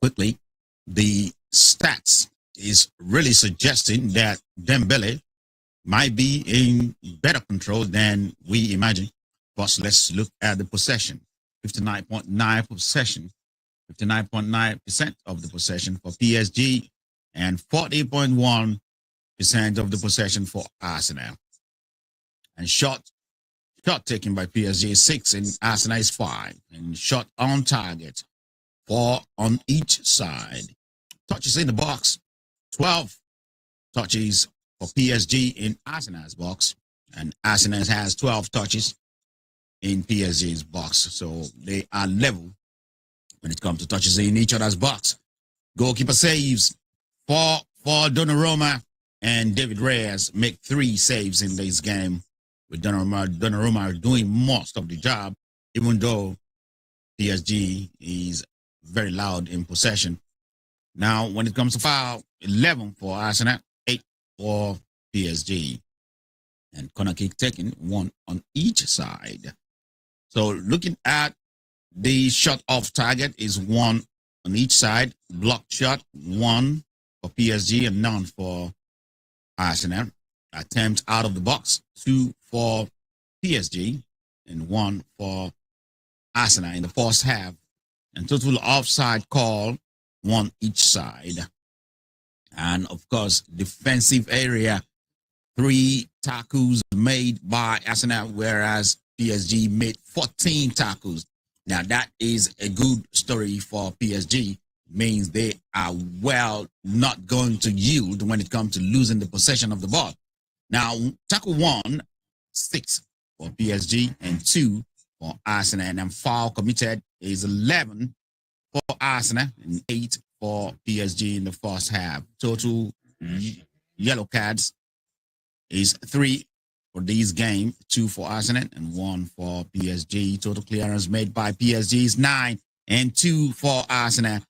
quickly, the stats is really suggesting that Dembele might be in better control than we imagine. But let's look at the possession. 59.9 possession, 59.9% of the possession for PSG and 40.1% of the possession for Arsenal. And shot taken by PSG is 6 and Arsenal is 5. And shot on target 4 on each side. Touches in the box, 12 touches for PSG in Arsenal's box. And Arsenal has 12 touches in PSG's box. So they are level when it comes to touches in each other's box. Goalkeeper saves for Donnarumma, and David Reyes make 3 saves in this game, with Donnarumma doing most of the job, even though PSG is very loud in possession. Now, when it comes to foul, 11 for Arsenal, 8 for PSG. And corner kick taken, 1 on each side. So looking at the shot off target is 1 on each side. Blocked shot, 1 for PSG and none for Arsenal. Attempts out of the box, 2 for PSG and 1 for Arsenal in the first half. And total offside call, 1 each side. And of course, defensive area, 3 tackles made by Arsenal, whereas PSG made 14 tackles. Now that is a good story for PSG. Means they are well not going to yield when it comes to losing the possession of the ball. Now, tackle 1, 6 for PSG and 2 for Arsenal. And then foul committed is 11 for Arsenal and 8 for PSG in the first half. Total yellow cards is 3 for this game, 2 for Arsenal and 1 for PSG. Total clearance made by PSG is 9 and 2 for Arsenal.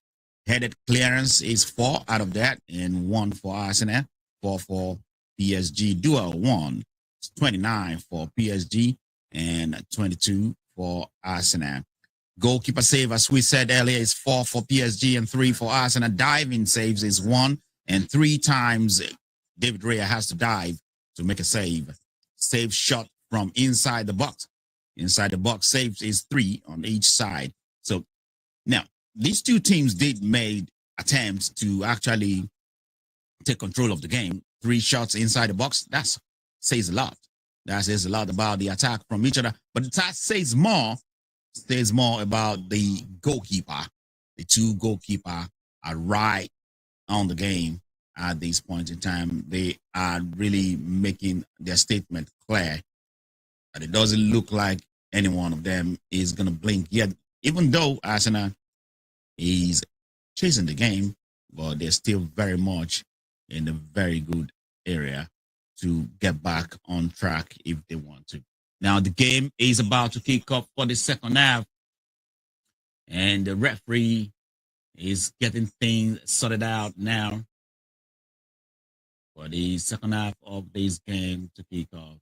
Headed clearance is 4 out of that and 1 for Arsenal, 4 for PSG. Dual 1, 29 for PSG and 22 for Arsenal. Goalkeeper save, as we said earlier, is 4 for PSG and 3 for Arsenal. Diving saves is 1, and 3 times David Raya has to dive to make a save. save shot from inside the box. Inside the box saves is 3 on each side. So now these two teams did made attempts to actually take control of the game. 3 shots inside the box. That says a lot. That says a lot about the attack from each other. But that says more about the goalkeeper. The 2 goalkeeper are right on the game at this point in time. They are really making their statement clear that it doesn't look like any one of them is going to blink yet, even though Arsenal is chasing the game, but they're still very much in a very good area to get back on track if they want to. Now, the game is about to kick off for the second half, and the referee is getting things sorted out now for the second half of this game to kick off.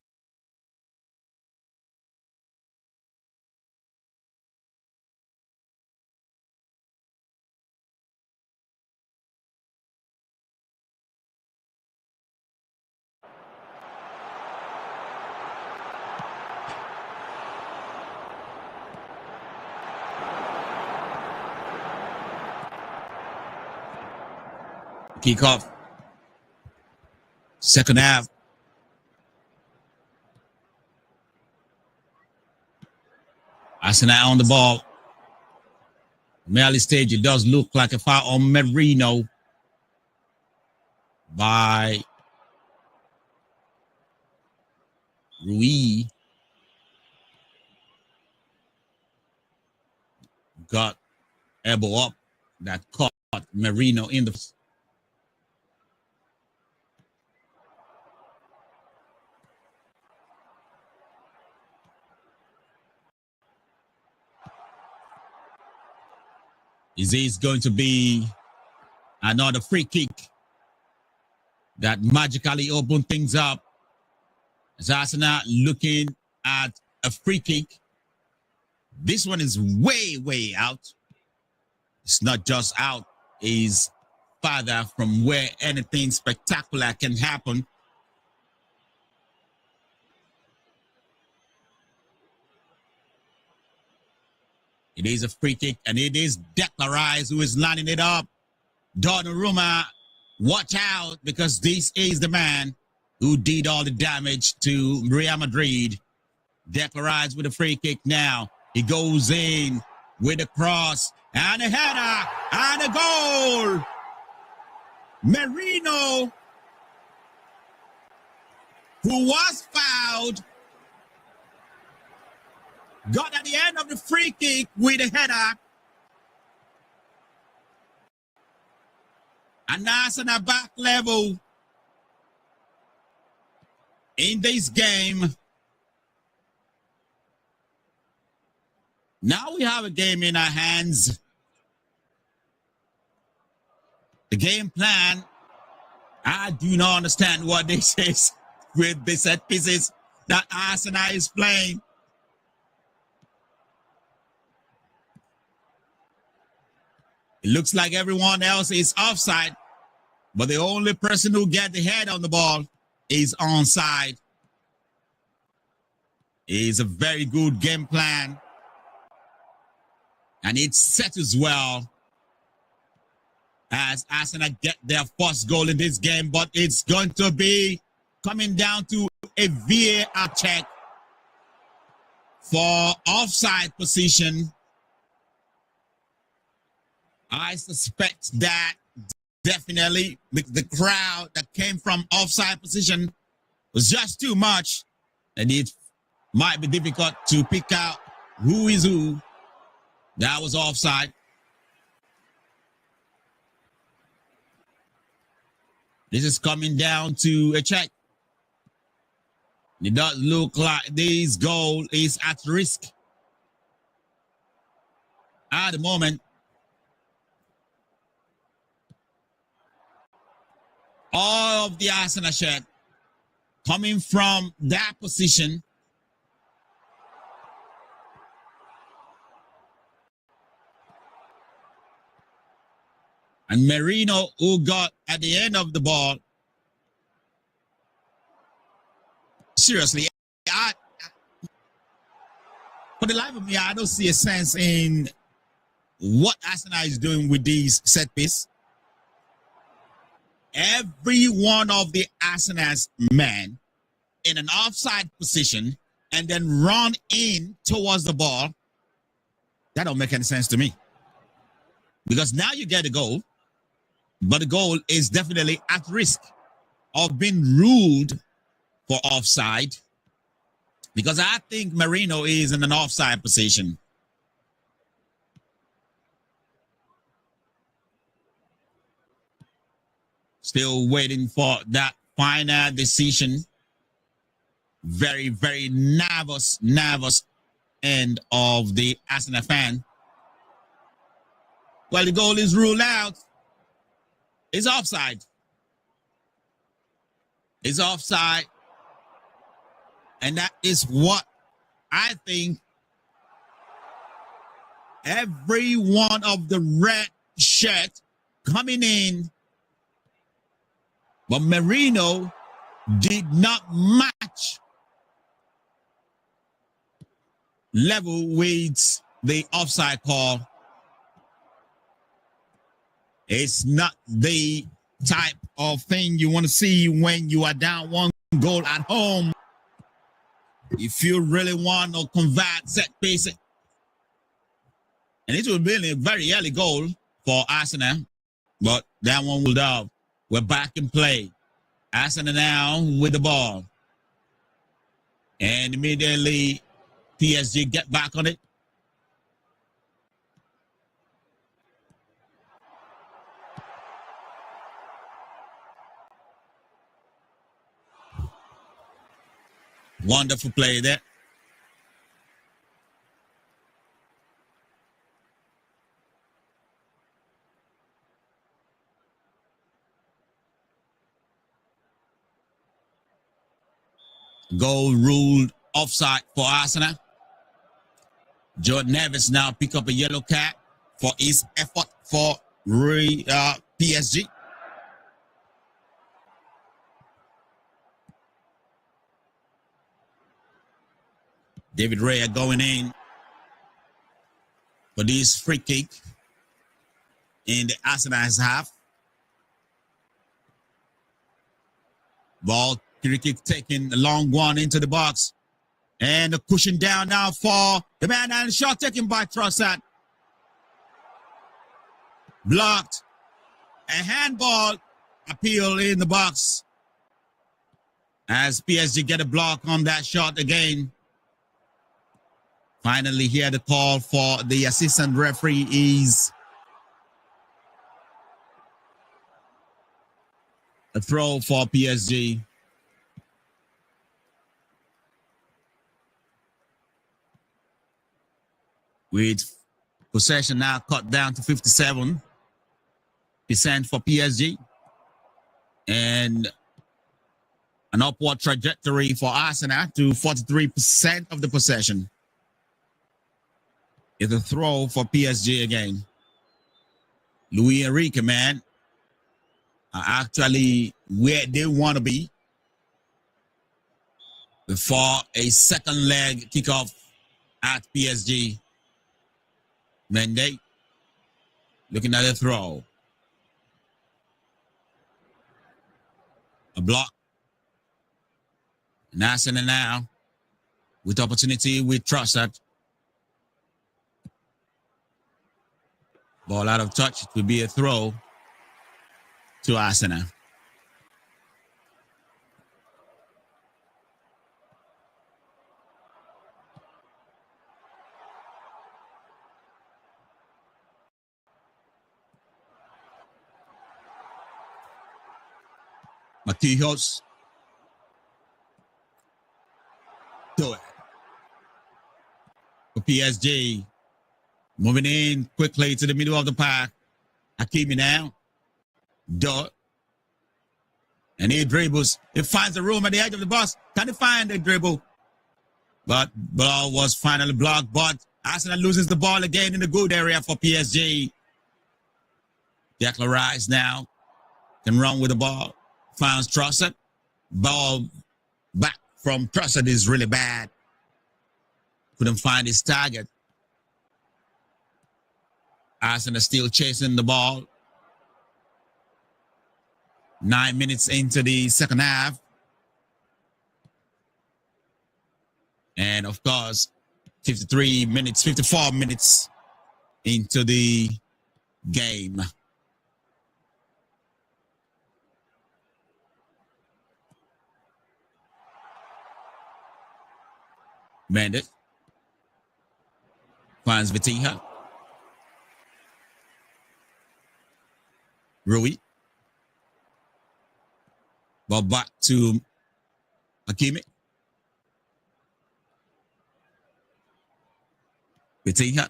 Kickoff. Second half. Arsenal on the ball. From early stage, it does look like a foul on Merino by Rui. Got elbow up that caught Merino in the. Is this going to be another free kick that magically opened things up? As Arsenal looking at a free kick. This one is way, way out. It's not just out, it's farther from where anything spectacular can happen. It is a free kick, and it is Declan Rice who is lining it up. Donnarumma, watch out, because this is the man who did all the damage to Real Madrid. Declan Rice with a free kick now. He goes in with a cross, and a header, and a goal. Merino, who was fouled, got at the end of the free kick with a header. And Arsenal back level in this game. Now we have a game in our hands. The game plan, I do not understand what this is with the set pieces that Arsenal is playing. It looks like everyone else is offside, but the only person who gets the head on the ball is onside. It's a very good game plan, and it's set as well as Arsenal get their first goal in this game, but it's going to be coming down to a VAR check for offside position. I suspect that definitely the crowd that came from offside position was just too much, and it might be difficult to pick out who is who that was offside. This is coming down to a check. It does look like this goal is at risk at the moment. All of the Arsenal shot coming from that position. And Merino, who got at the end of the ball, seriously For the life of me, I don't see a sense in what Arsenal is doing with these set piece. Every one of the Arsenal's men in an offside position and then run in towards the ball. That don't make any sense to me. Because now you get a goal, but the goal is definitely at risk of being ruled for offside. Because I think Marino is in an offside position. Still waiting for that final decision. Very, very nervous end of the Arsenal fan. Well, the goal is ruled out. It's offside. It's offside. And that is what I think every one of the red shirt coming in. But Marino did not match level with the offside call. It's not the type of thing you want to see when you are down 1 goal at home. If you really want to convert set piece, and it will be a very early goal for Arsenal, but that one will out. We're back in play. Arsenal now with the ball. And immediately PSG get back on it. Wonderful play there. Goal ruled offside for Arsenal. Jordan Neves now pick up a yellow card for his effort for PSG. David Raya going in for this free kick in the Arsenal's half. Ball, free kick taking a long one into the box. And the cushion down now for the man, and shot taken by Trossard. Blocked. A handball appeal in the box as PSG get a block on that shot again. Finally, here the call for the assistant referee is a throw for PSG. With possession now cut down to 57% for PSG. And an upward trajectory for Arsenal to 43% of the possession. It's a throw for PSG again. Luis Enrique, man, are actually where they want to be before a second leg kickoff at PSG. Mendy looking at a throw. A block. Arsenal now with opportunity with Trossard. Ball out of touch. It will be a throw to Arsenal. Matijos. Do it. For PSG. Moving in quickly to the middle of the park. Hakimi now. Dot. And he dribbles. He finds the room at the edge of the box. Can he find the dribble? But ball was finally blocked. But Arsenal loses the ball again in the good area for PSG. Declan Rice now can run with the ball. Finds Trossard. Ball back from Trossard is really bad. couldn't find his target. Arsenal still chasing the ball. 9 minutes into the second half. And of course, 54 minutes into the game. Mendes finds Vitinha. Rui. Ball back to Hakimi. Vitinha.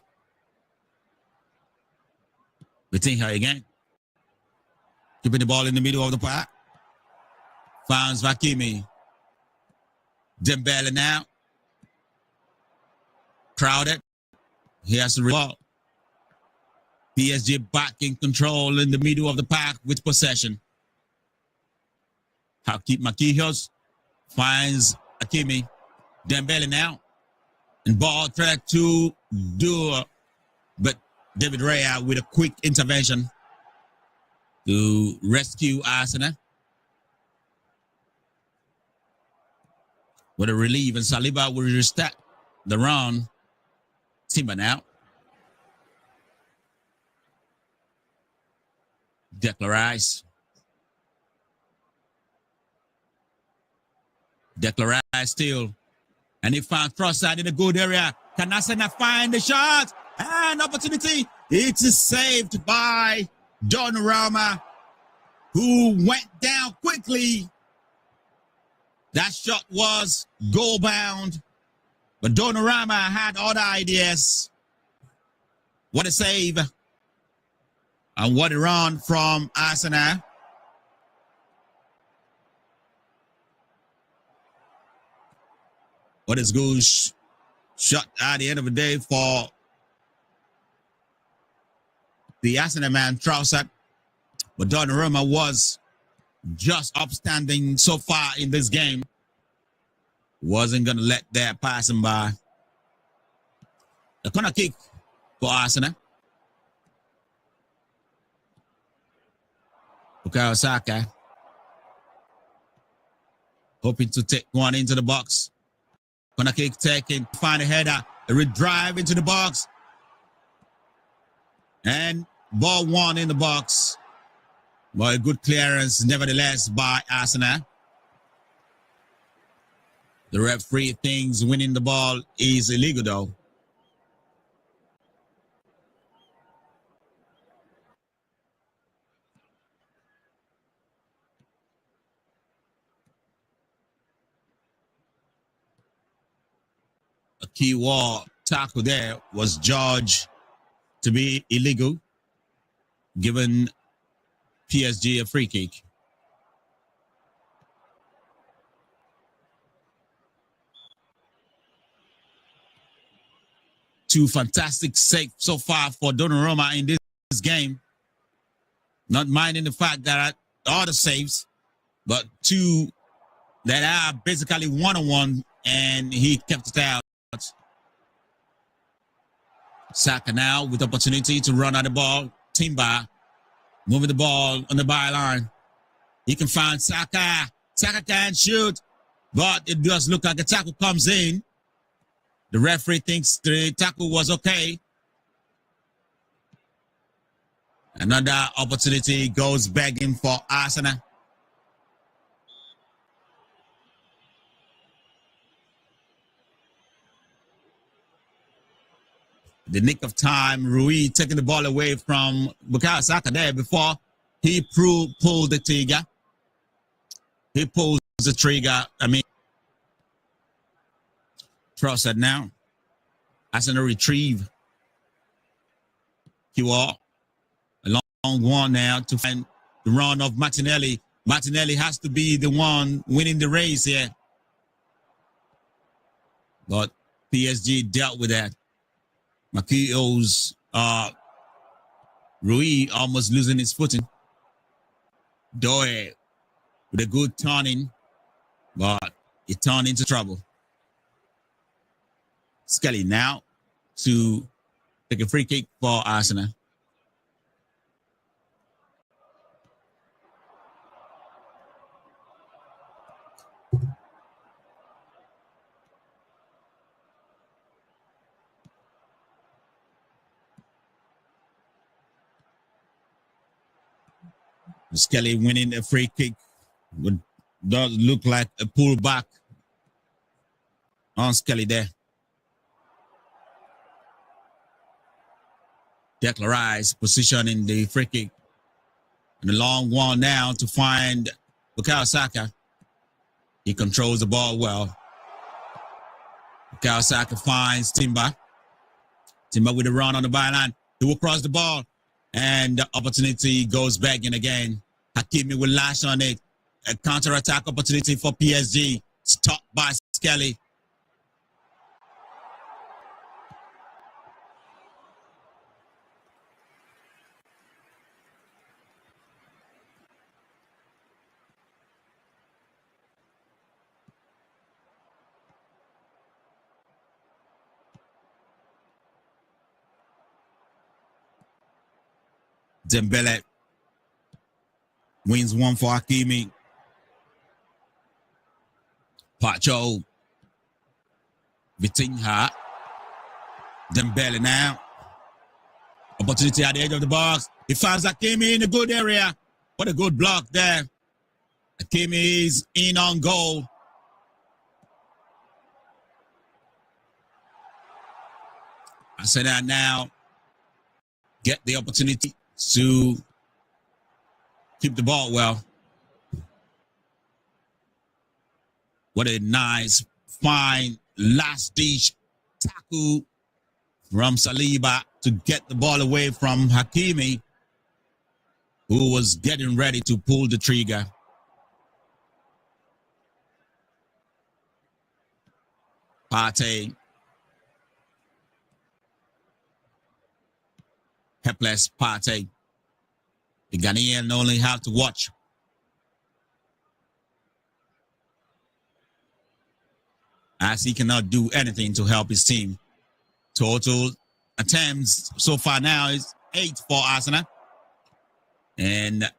Vitinha again. Keeping the ball in the middle of the park. Finds Hakimi. Dembele now. Crowded. He has the ball. PSG back in control in the middle of the park with possession. Marquinhos finds Hakimi. Dembele now. And ball track to Dua. But David Raya with a quick intervention to rescue Arsenal. With a relief, and Saliba will restart the run. Timber now. Declan Rice. Declan Rice still. And he found Trossard in a good area. Can Arsenal find the shot? And opportunity. It is saved by Donnarumma, who went down quickly. That shot was goal bound. But Donnarumma had other ideas. What a save. And what a run from Arsenal. What is good shot at the end of the day for the Arsenal man, Trossard. But Donnarumma was just upstanding so far in this game. Wasn't going to let that pass him by. A corner kick for Arsenal. Bukayo Saka hoping to take one into the box. Corner kick taken, find a header, a drive into the box. And ball one in the box. But a good clearance, nevertheless, by Arsenal. The referee thinks winning the ball is illegal, though. A key wall tackle there was judged to be illegal, given PSG a free kick. Two fantastic saves so far for Donnarumma in this game. Not minding the fact that all the saves, but two that are basically one-on-one, and he kept it out. Saka now with opportunity to run out the ball. Timber moving the ball on the byline. He can find Saka. Saka can shoot, but it does look like a tackle comes in. The referee thinks the tackle was okay. Another opportunity goes begging for Arsenal. The nick of time, Rui taking the ball away from Bukayo Saka there before he pulled the trigger. He pulls the trigger. Trossard now. Arsenal retrieve. Kiwa. A long one now to find the run of Martinelli. Martinelli has to be the one winning the race here. But PSG dealt with that. Marquinhos, Rui almost losing his footing. Doe with a good turning, but it turned into trouble. Skelly now to take a free kick for Arsenal. Skelly winning a free kick does look like a pullback on Skelly there. Declan Rice positioning the free kick. And the long one now to find Bukayo Saka. He controls the ball well. Bukayo Saka finds Timber. Timber with a run on the byline. He will cross the ball. And the opportunity goes back in again. Hakimi will lash on it. A counter-attack opportunity for PSG. Stopped by Skelly. Dembele wins one for Hakimi. Pacho. Vitinha. Dembele now. Opportunity at the edge of the box. He finds Hakimi in a good area. What a good block there. Hakimi is in on goal. Arsenal now get the opportunity to keep the ball well. What a nice, fine, last-ditch tackle from Saliba to get the ball away from Hakimi, who was getting ready to pull the trigger. Partey. Helpless Partey. The Ghanaian only have to watch. As he cannot do anything to help his team. Total attempts so far now is 8 for Arsenal. And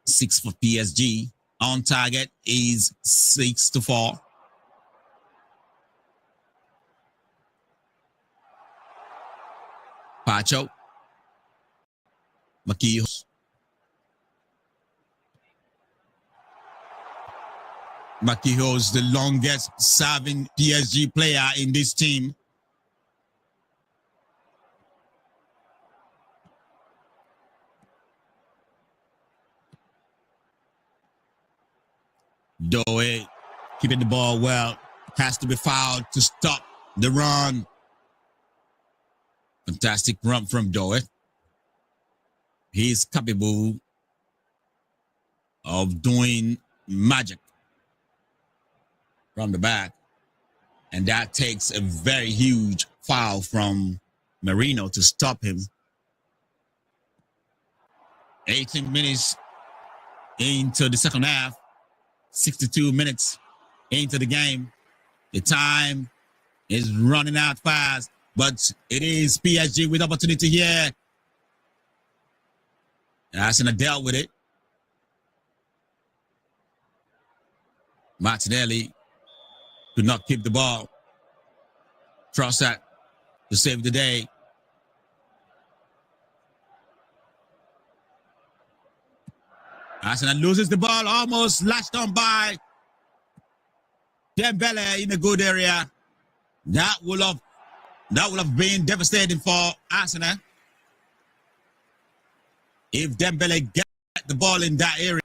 6 for PSG. On target is 6-4. Pacho. Makihos. Makihos, the longest serving PSG player in this team. Doe keeping the ball well. Has to be fouled to stop the run. Fantastic run from Doe. He's capable of doing magic from the back. And that takes a very huge foul from Marino to stop him. 18 minutes into the second half. 62 minutes into the game. The time is running out fast, but it is PSG with opportunity here. Arsenal dealt with it. Martinelli could not keep the ball. Trossard to save the day. Arsenal loses the ball, almost latched on by Dembele in a good area. That would have been devastating for Arsenal if Dembele get the ball in that area.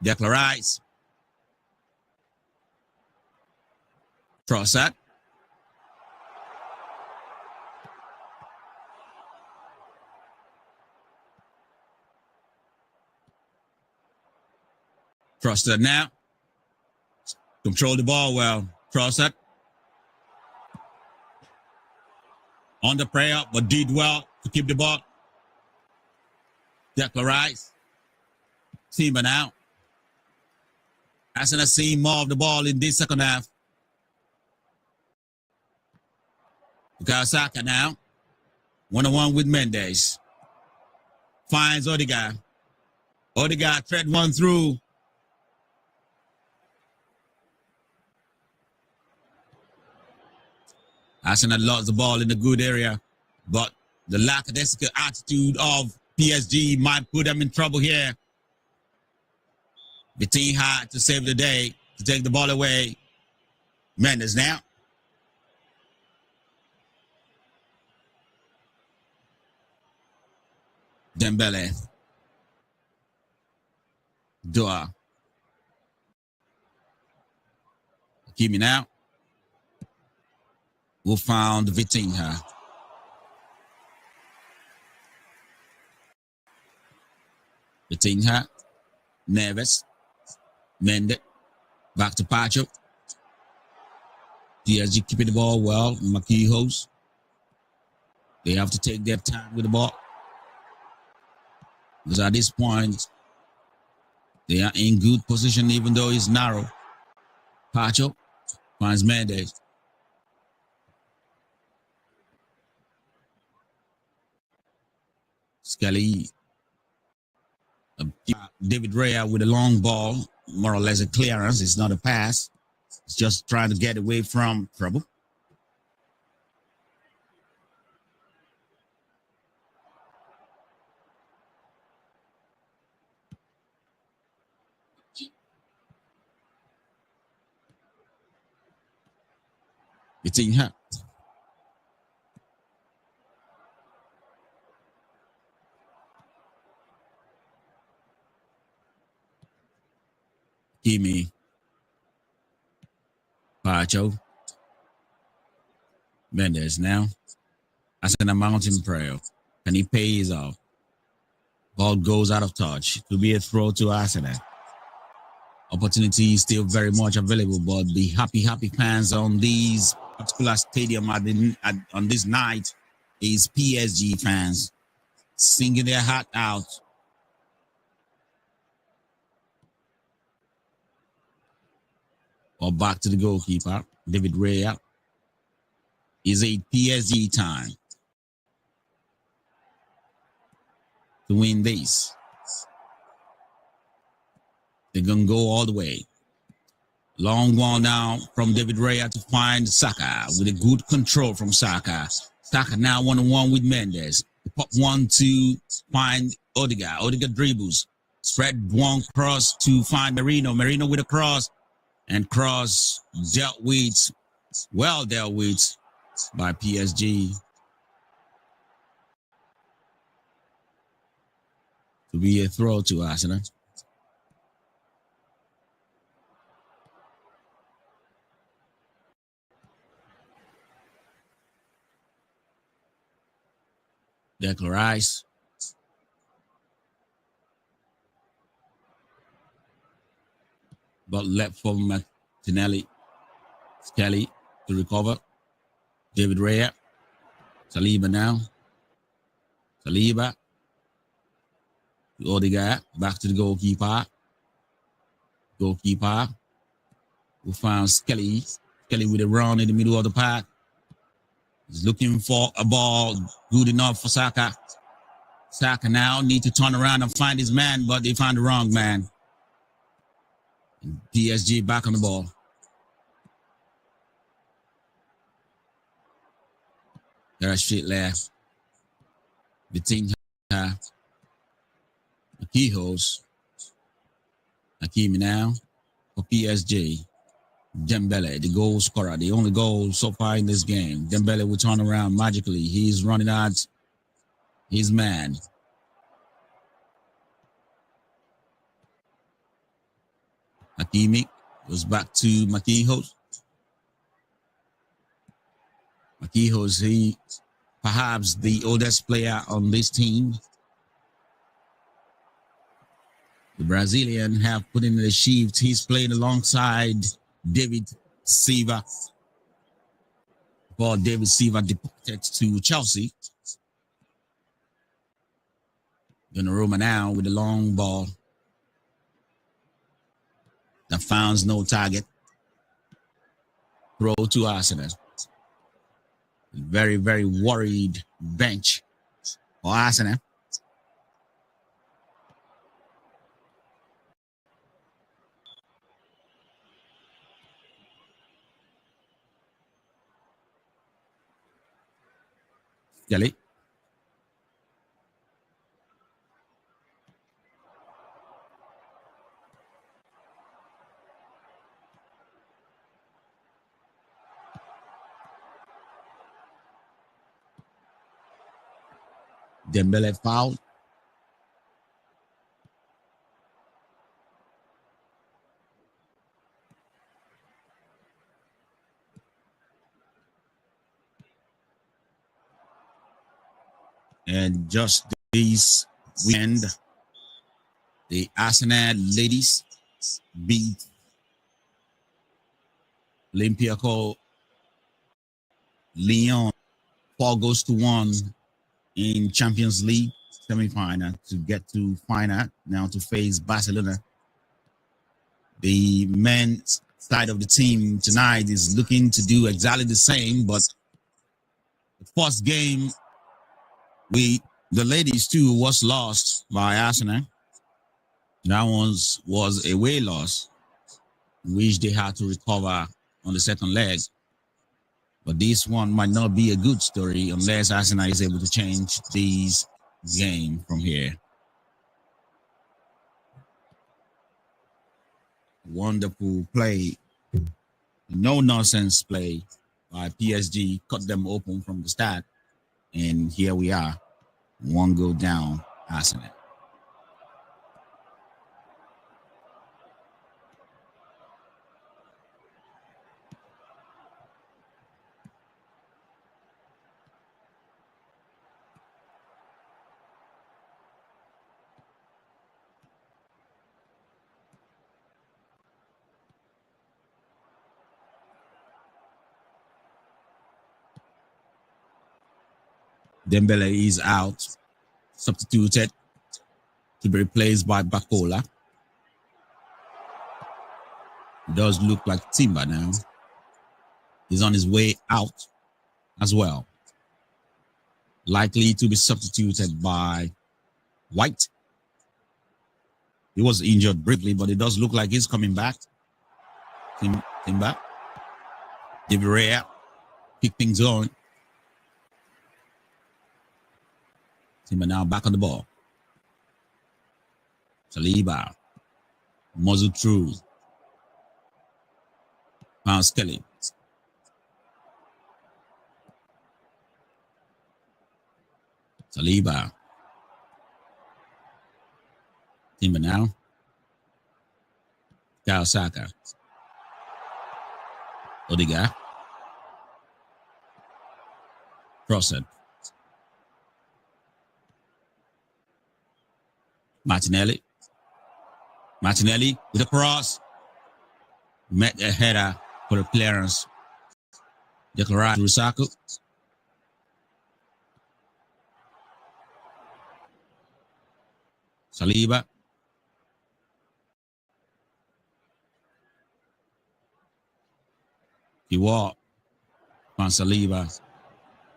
Declan Rice. Trossard. Trossard now. Control the ball well. Trossard. On the prayer, but did well to keep the ball. Declan Rice. Timber now. Arsenal see more of the ball in this second half. Bukayo Saka now. 1-on-1 with Mendes. Finds Odegaard. Odegaard thread one through. Arsenal lost the ball in the good area, but the lackadaisical attitude of PSG might put them in trouble here. Vitinha to save the day, to take the ball away. Mendes now. Dembele. Dua. Hakimi now. Who found Vitinha. Vitinha. Neves. Mendes. Back to Pacho. PSG keeping the ball well. Maquijos. They have to take their time with the ball. Because at this point, they are in good position even though it's narrow. Pacho finds Mendes. Skelly. David Raya with a long ball, more or less a clearance. It's not a pass. It's just trying to get away from trouble. Vitinha. Hakimi. Pacho. Mendes now. That's in a mountain prayer. Can he pay his off? Ball goes out of touch. To be a throw to Arsenal. Opportunity is still very much available, but the happy fans on these particular stadium on this night is PSG fans singing their heart out. Or back to the goalkeeper, David Raya. Is a PSG time to win this. They're going to go all the way. Long one now from David Raya to find Saka with a good control from Saka. Saka now 1-on-1 with Mendes. The pop one to find Odegaard. Odegaard dribbles. Spread one cross to find Merino. Merino with a cross. And cross well dealt with by PSG. To be a throw to Arsenal. Declan Rice. But left for Martinelli. Skelly to recover. David Raya. Saliba now. Saliba. Odegaard. Back to the goalkeeper. Goalkeeper. We found Skelly. Skelly with a run in the middle of the park. He's looking for a ball good enough for Saka. Saka now need to turn around and find his man, but they found the wrong man. PSG back on the ball. There are straight left. Vitinha. Maquijos. Hakimi now for PSG. Dembele, the goal scorer, the only goal so far in this game. Dembele will turn around magically. He's running out his man. Hakimi goes back to Maquijos. Maquijos, he perhaps the oldest player on this team. The Brazilian have put in the shift. He's playing alongside David Silva. Ball David Silva deported to Chelsea. Donnarumma now with the long ball. that finds no target. Throw to Arsenal. Very, very worried bench for Arsenal. Kelly. Dembele foul. And just this weekend, the Arsenal ladies beat Olympiacos Lyon 4-1 in Champions League semi-final to get to final now to face Barcelona. The men's side of the team tonight is looking to do exactly the same, but the first game the ladies too was lost by Arsenal. That was a away loss, which they had to recover on the second leg. But this one might not be a good story unless Arsenal is able to change this game from here. Wonderful play. No nonsense play by PSG. Cut them open from the start. And here we are. One goal down, Arsenal. Dembele is out, substituted to be replaced by Bacola. It does look like Timber now. He's on his way out as well. Likely to be substituted by White. He was injured briefly, but it does look like he's coming back. Timber. De Villiers kick things on. Timber now back on the ball. Saliba. Muzzle through. Pounds Kelly. Saliba. Timber now. Kyle Saka. Odegaard. Crossed. Martinelli. Martinelli with a cross. Met a header for the clearance. Declared Rusaku. Saliba. He walked on Saliba.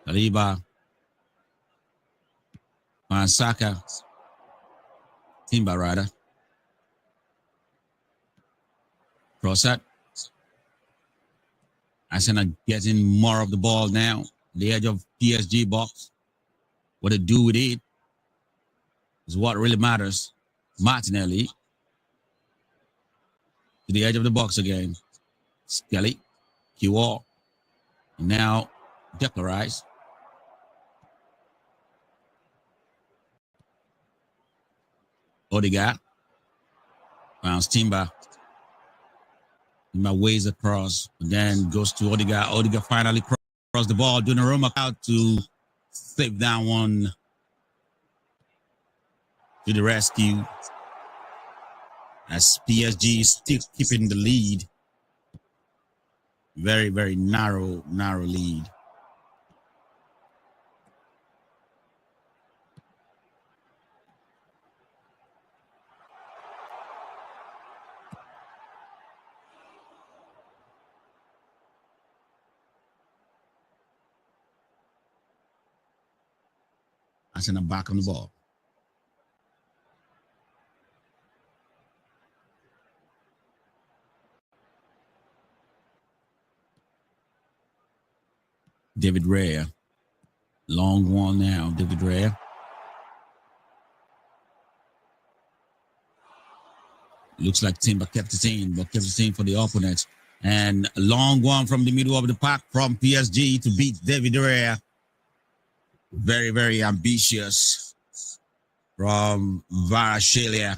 Saliba. On Saka. Timber rather. Crossat. Arsenal getting more of the ball now. The edge of PSG box. What to do with it is what really matters. Martinelli. To the edge of the box again. Skelly. Kiwall. Now Declared. Odegaard. Bounce Timber. Timber ways across. Then goes to Odegaard. Odegaard finally crossed the ball. Donnarumma out to save that one to the rescue. As PSG is still keeping the lead. Very, very narrow lead. Arsenal back on the ball. David Raya. Long one now, David Raya. Looks like Timber kept it in, but kept it in for the opponent. And a long one from the middle of the park from PSG to beat David Raya. Very, very ambitious from Varashelia.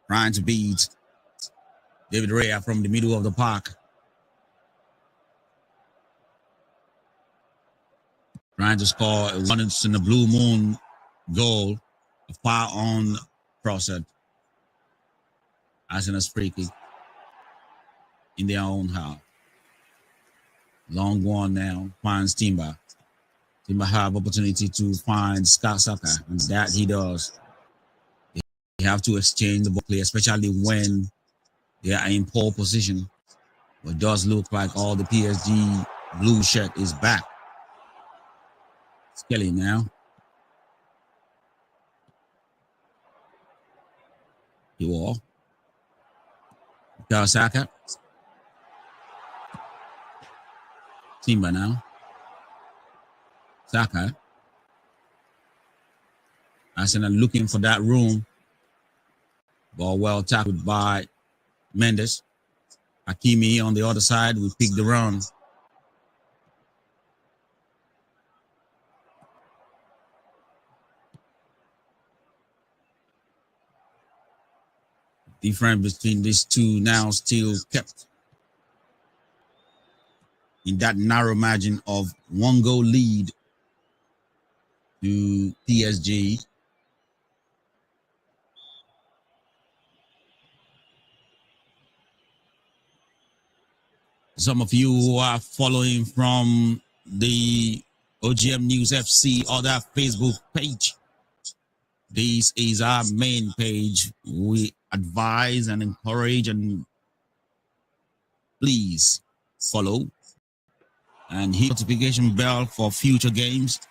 Trying to beat David Raya from the middle of the park. Trying to score a once in the blue moon goal. A far on crossed. As in a free kick in their own half. Long one now finds Timber. Timber have opportunity to find Scott Saka, and that he does. They have to exchange the ball play, especially when they are in poor position. But it does look like all the PSG blue shirt is back. Skelly now. You all. Saka. Timber now. Saka. Arsenal looking for that room. Ball well tackled by Mendes. Hakimi on the other side will pick the run. Difference between these two now still kept in that narrow margin of 1 goal lead to PSG. Some of you who are following from the OGM News FC or that Facebook page, this is our main page. We advise and encourage and please follow and hit notification bell for future games,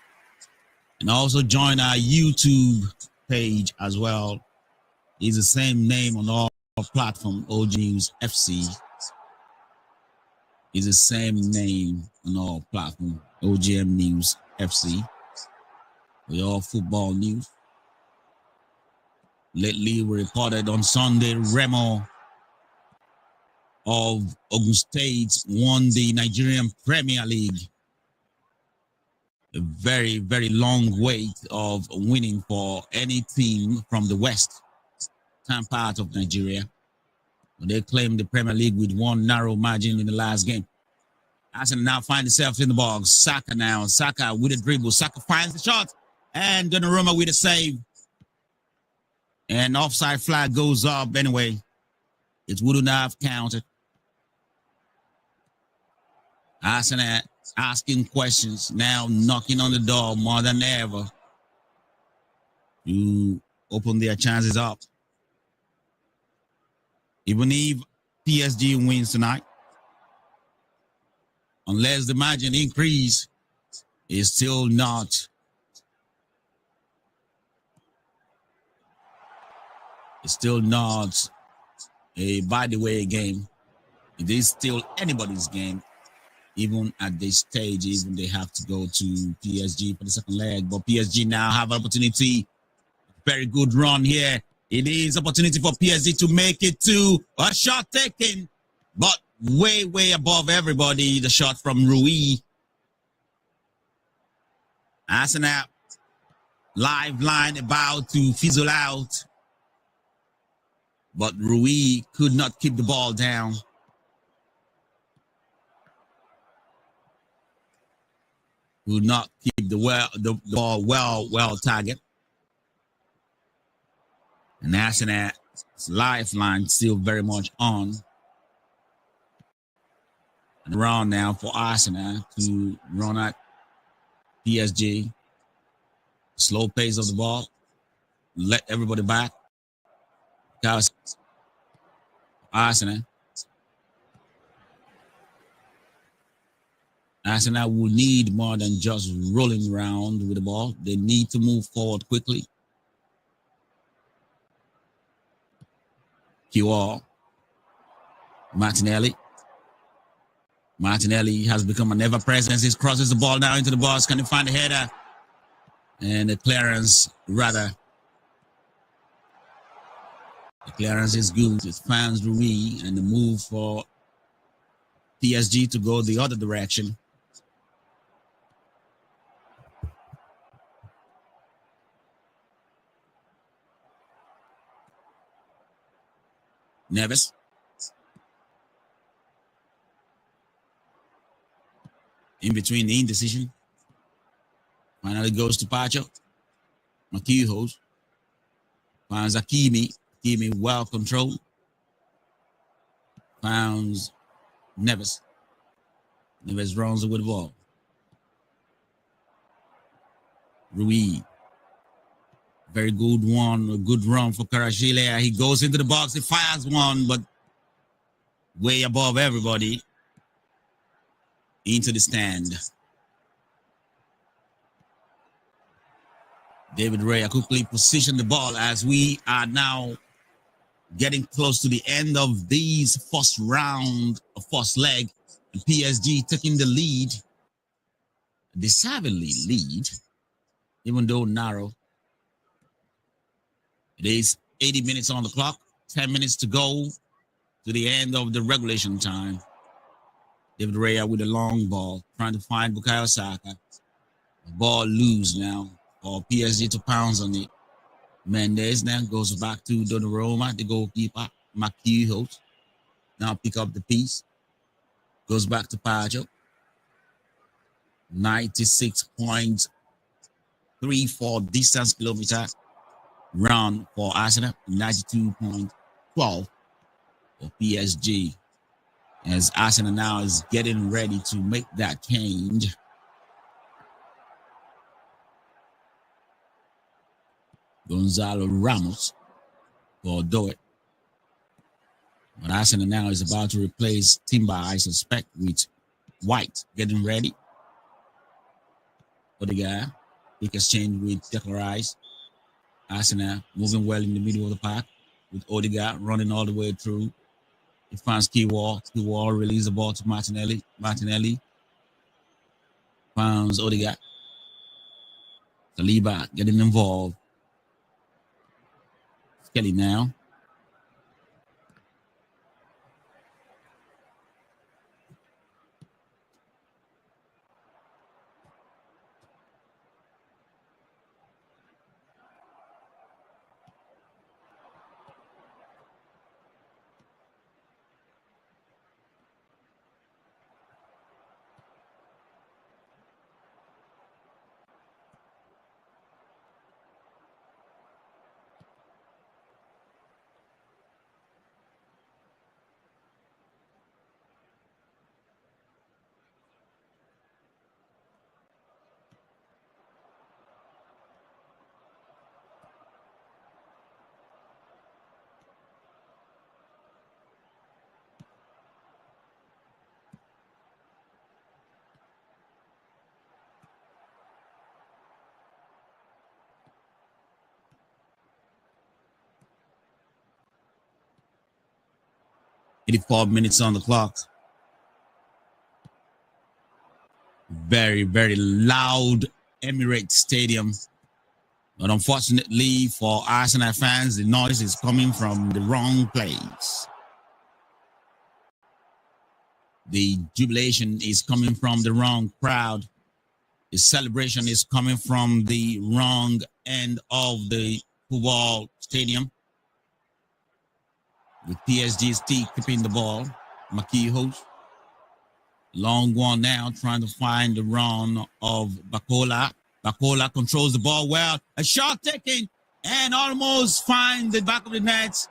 and also join our YouTube page as well. It's the same name on all platforms. OG News FC is the same name on all platforms. OGM News FC. We all football news. Lately, we reported on Sunday, Remo of Ogun State won the Nigerian Premier League. A very, very long wait of winning for any team from the western part of Nigeria. They claimed the Premier League with one narrow margin in the last game. Arsenal now find itself in the box. Saka now. Saka with a dribble. Saka finds the shot. And Donnarumma with a save. And offside flag goes up anyway. It wouldn't have counted. Arsenal asking questions, now knocking on the door more than ever to open their chances up. Even if PSG wins tonight, unless the margin increase, is still not a by the way game. It is still anybody's game. Even at this stage, even they have to go to PSG for the second leg. But PSG now have an opportunity. Very good run here. It is opportunity for PSG to make it to a shot taken, but way, way above everybody. The shot from Rui. Arsenal live line about to fizzle out, but Rui could not keep the ball down. Could not keep the ball well target. And Arsenal's lifeline still very much on. And around now for Arsenal to run at PSG. Slow pace of the ball. Let everybody back. Because Arsenal. Arsenal will need more than just rolling around with the ball. They need to move forward quickly. QR. Martinelli. Martinelli has become an ever-presence. He crosses the ball now into the box. Can he find the header? And the clearance, rather. The clearance is good. It finds Rui, and the move for PSG to go the other direction. Neves. In between the indecision. Finally goes to Pacho. Makiho finds Hakimi. Hakimi well controlled. Finds Neves. Neves runs with the ball. Rui. Very good one. A good run for Karashile. He goes into the box. He fires one, but way above everybody. Into the stand. David Raya quickly positioned the ball as we are now getting close to the end of these first round, first leg. And PSG taking the lead, deservedly lead, even though narrow. It is 80 minutes on the clock, 10 minutes to go to the end of the regulation time. David Raya with a long ball, trying to find Bukayo Saka. The ball loose now for PSG to pounce on it. Mendes now goes back to Donnarumma, the goalkeeper. Makiho now pick up the piece. Goes back to Pajo. 96.34 distance kilometer run for Arsenal. 92.12 for PSG. As Arsenal now is getting ready to make that change. Gonzalo Ramos for Doet. But Arsenal now is about to replace Timber, I suspect, with White getting ready. Odegaard, big exchange with Declan Rice. Arsenal moving well in the middle of the park with Odegaard running all the way through. He finds Keywall. Keywall releases the ball to Martinelli. Martinelli finds Odegaard. Saliba getting involved. Kelly now. $84 minutes on the clock. Very, very loud Emirates Stadium. But unfortunately for Arsenal fans, the noise is coming from the wrong place. The jubilation is coming from the wrong crowd. The celebration is coming from the wrong end of the football stadium. With PSG still keeping the ball. Makiho. Long one now, trying to find the run of Bakola. Bakola controls the ball well. A shot taken and almost find the back of the net.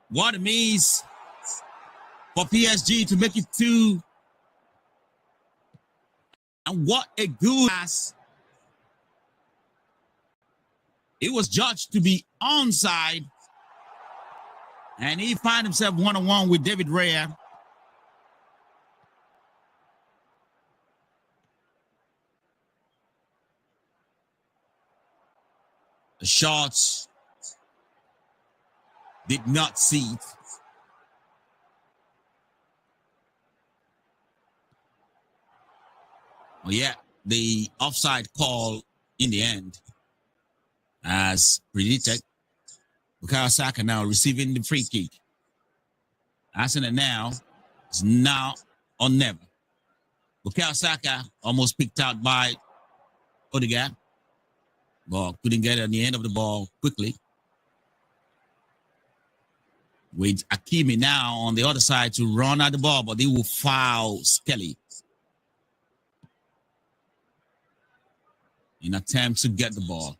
What a miss for PSG to make it 2. And what a good pass. It was judged to be onside. And he found himself one-on-one with David Raya. The shots did not see it. Oh, yeah, the offside call in the end, as predicted. Bukayo Saka now receiving the free kick. Arsenal now is now or never. Bukayo Saka almost picked out by Odegaard, but couldn't get on the end of the ball quickly. With Hakimi now on the other side to run at the ball, but he will foul Skelly in attempt to get the ball.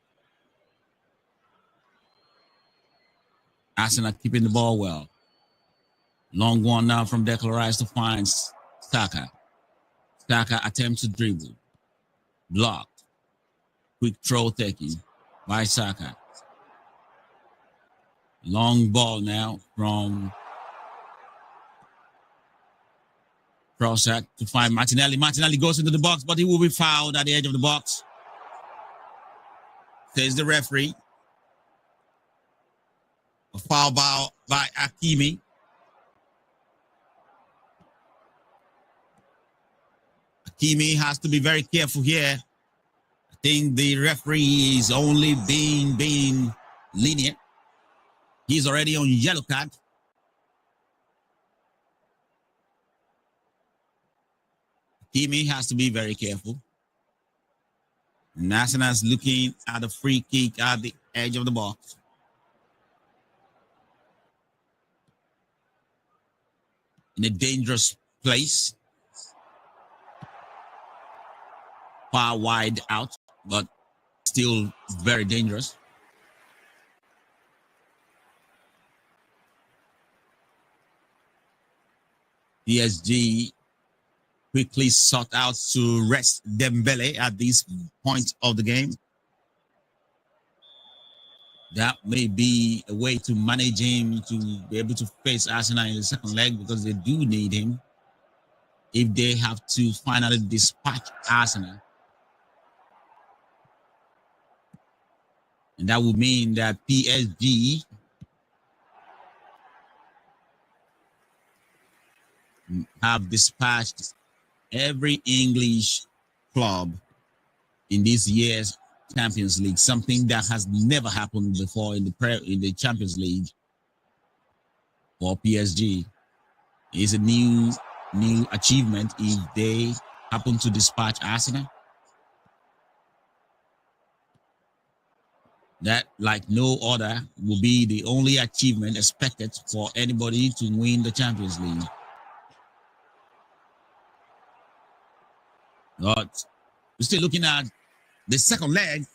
Arsenal keeping the ball well. Long one now from Declan Rice to find Saka. Saka attempts to dribble. Blocked. Quick throw taken by Saka. Long ball now from Trossard to find Martinelli. Martinelli goes into the box, but he will be fouled at the edge of the box. Says the referee. A foul by Hakimi. Hakimi has to be very careful here. I think the referee is only being lenient. He's already on yellow card. Hakimi has to be very careful. Arsenal's looking at a free kick at the edge of the box. In a dangerous place. Far wide out, but still very dangerous. PSG quickly sought out to rest Dembele at this point of the game. That may be a way to manage him to be able to face Arsenal in the second leg, because they do need him if they have to finally dispatch Arsenal. And that would mean that PSG have dispatched every English club in this year's Champions League, something that has never happened before in the Champions League for PSG. It's a new achievement if they happen to dispatch Arsenal. That, like no other, will be the only achievement expected for anybody to win the Champions League. But we're still looking at the second leg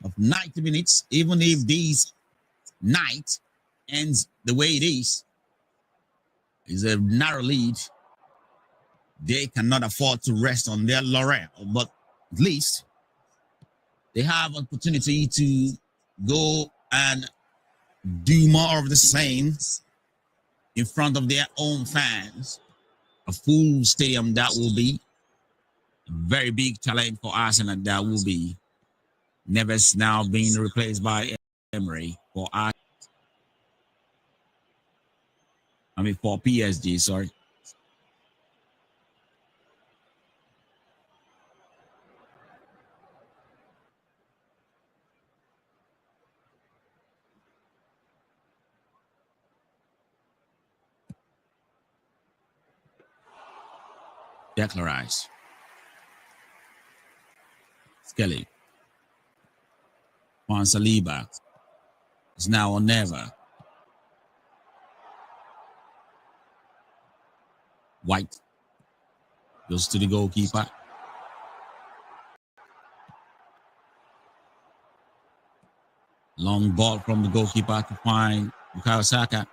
of 90 minutes. Even if this night ends the way it is a narrow lead, they cannot afford to rest on their laurel. But at least they have an opportunity to go and do more of the same in front of their own fans. A full stadium, that will be a very big challenge for Arsenal. That will be. Neves now being replaced by Emery for PSG, sorry. Declan Rice. Skelly. Juan Saliba is now or never. White goes to the goalkeeper. Long ball from the goalkeeper to find Bukayo Saka.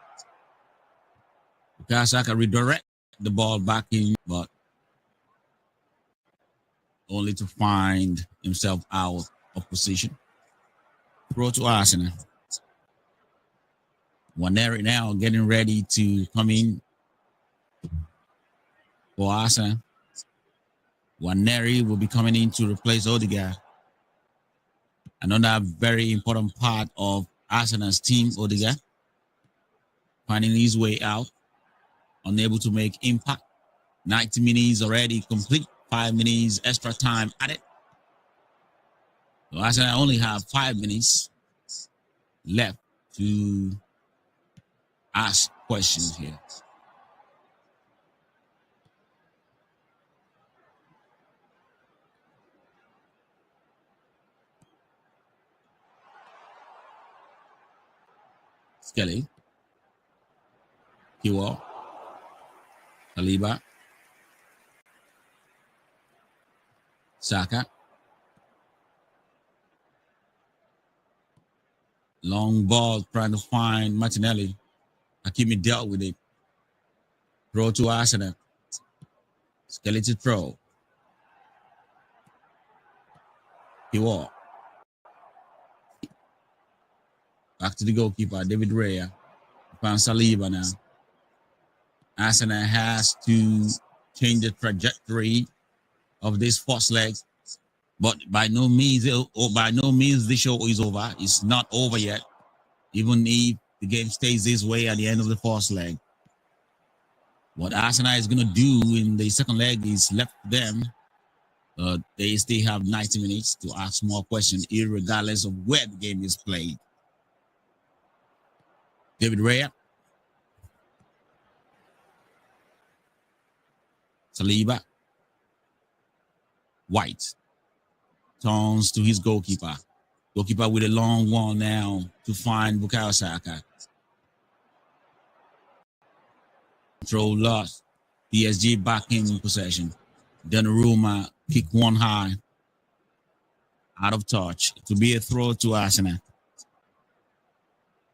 Bukayo Saka redirect the ball back in, but only to find himself out of position. Throw to Arsenal. Waneri now getting ready to come in for Arsenal. Waneri will be coming in to replace Odegaard. Another very important part of Arsenal's team, Odegaard, finding his way out, unable to make impact. 90 minutes already complete, 5 minutes extra time added. So Arsenal only have 5 minutes left to ask questions here. Skelly, Kiwa, Saliba, Saka. Long ball trying to find Martinelli. Hakimi dealt with it. Throw to Arsenal. Skelly to throw. Kiwa. Back to the goalkeeper, David Raya. Found Saliba now. Arsenal has to change the trajectory of this first leg, but by no means the show is over. It's not over yet, even if the game stays this way at the end of the first leg. What Arsenal is going to do in the second leg is left to them. They still have 90 minutes to ask more questions, regardless of where the game is played. David Raya. Saliba. White. Turns to his goalkeeper. Goalkeeper with a long one now to find Bukayo Saka. Control lost. PSG back in possession. Donnarumma kick one high. Out of touch. To be a throw to Arsenal.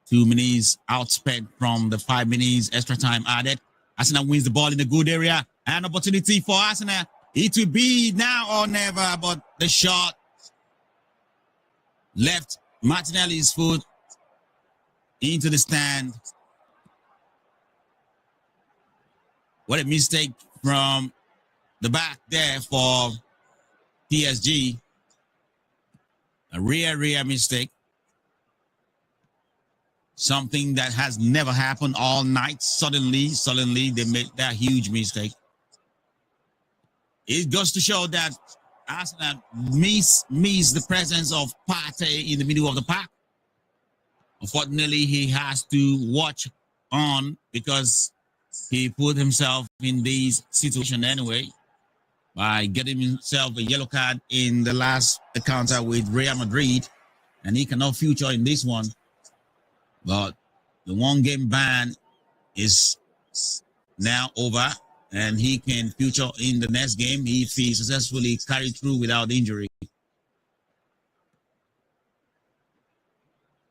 2 minutes outspent from the 5 minutes extra time added. Arsenal wins the ball in the good area. An opportunity for Arsenal. It will be now or never, but the shot left Martinelli's foot into the stand. What a mistake from the back there for PSG. A rare mistake. Something that has never happened all night. Suddenly, they made that huge mistake. It goes to show that Arsenal miss the presence of Partey in the middle of the park. Unfortunately, he has to watch on because he put himself in this situation anyway by getting himself a yellow card in the last encounter with Real Madrid, and he cannot feature in this one. But the one-game ban is now over, and he can feature in the next game if he successfully carried through without injury.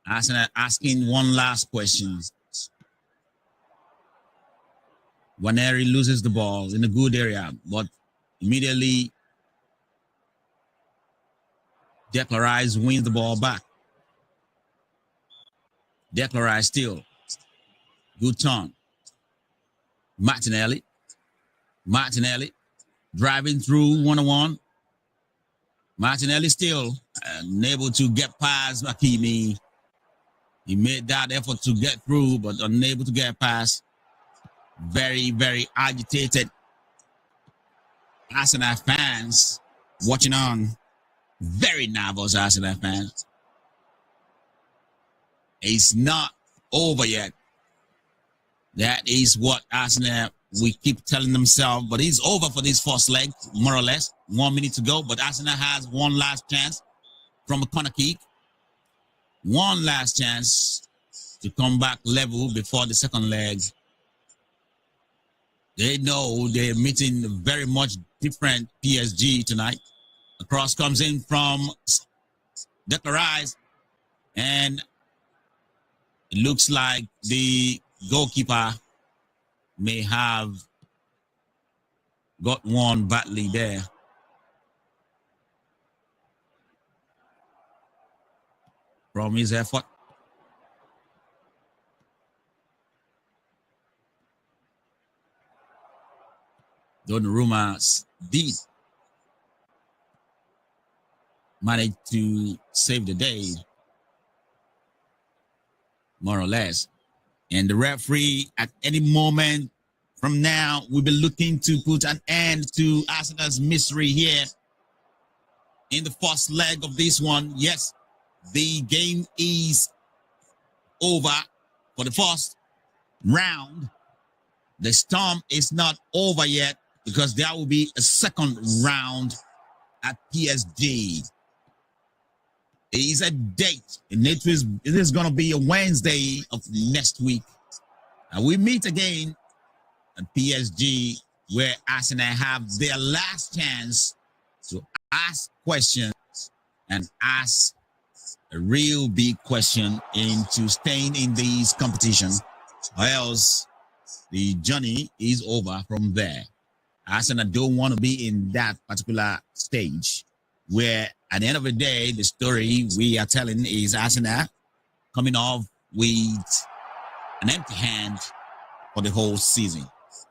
Arsenal asking one last question. Waneri loses the ball in a good area, but immediately Declan Rice wins the ball back. Declan Rice still. Good turn. Martinelli driving through one-on-one. Martinelli still unable to get past Hakimi. He made that effort to get through, but unable to get past. Very agitated Arsenal fans watching on. Very nervous Arsenal fans. It's not over yet. That is what Arsenal, we keep telling themselves, but it's over for this first leg, more or less. 1 minute to go, but Arsenal has one last chance from a corner kick. One last chance to come back level before the second leg. They know they're meeting a very much different PSG tonight. The cross comes in from Declan Rice, and it looks like the goalkeeper may have got one badly there. From his effort. Donnarumma did managed to save the day, more or less. And the referee, at any moment from now, will be looking to put an end to Arsenal's misery here in the first leg of this one. Yes, the game is over for the first round. The storm is not over yet because there will be a second round at PSG. It is a date, and it is going to be a Wednesday of next week. And we meet again at PSG, where Arsenal have their last chance to ask questions and ask a real big question into staying in these competitions, or else the journey is over from there. Arsenal don't want to be in that particular stage where at the end of the day, the story we are telling is Arsenal coming off with an empty hand for the whole season.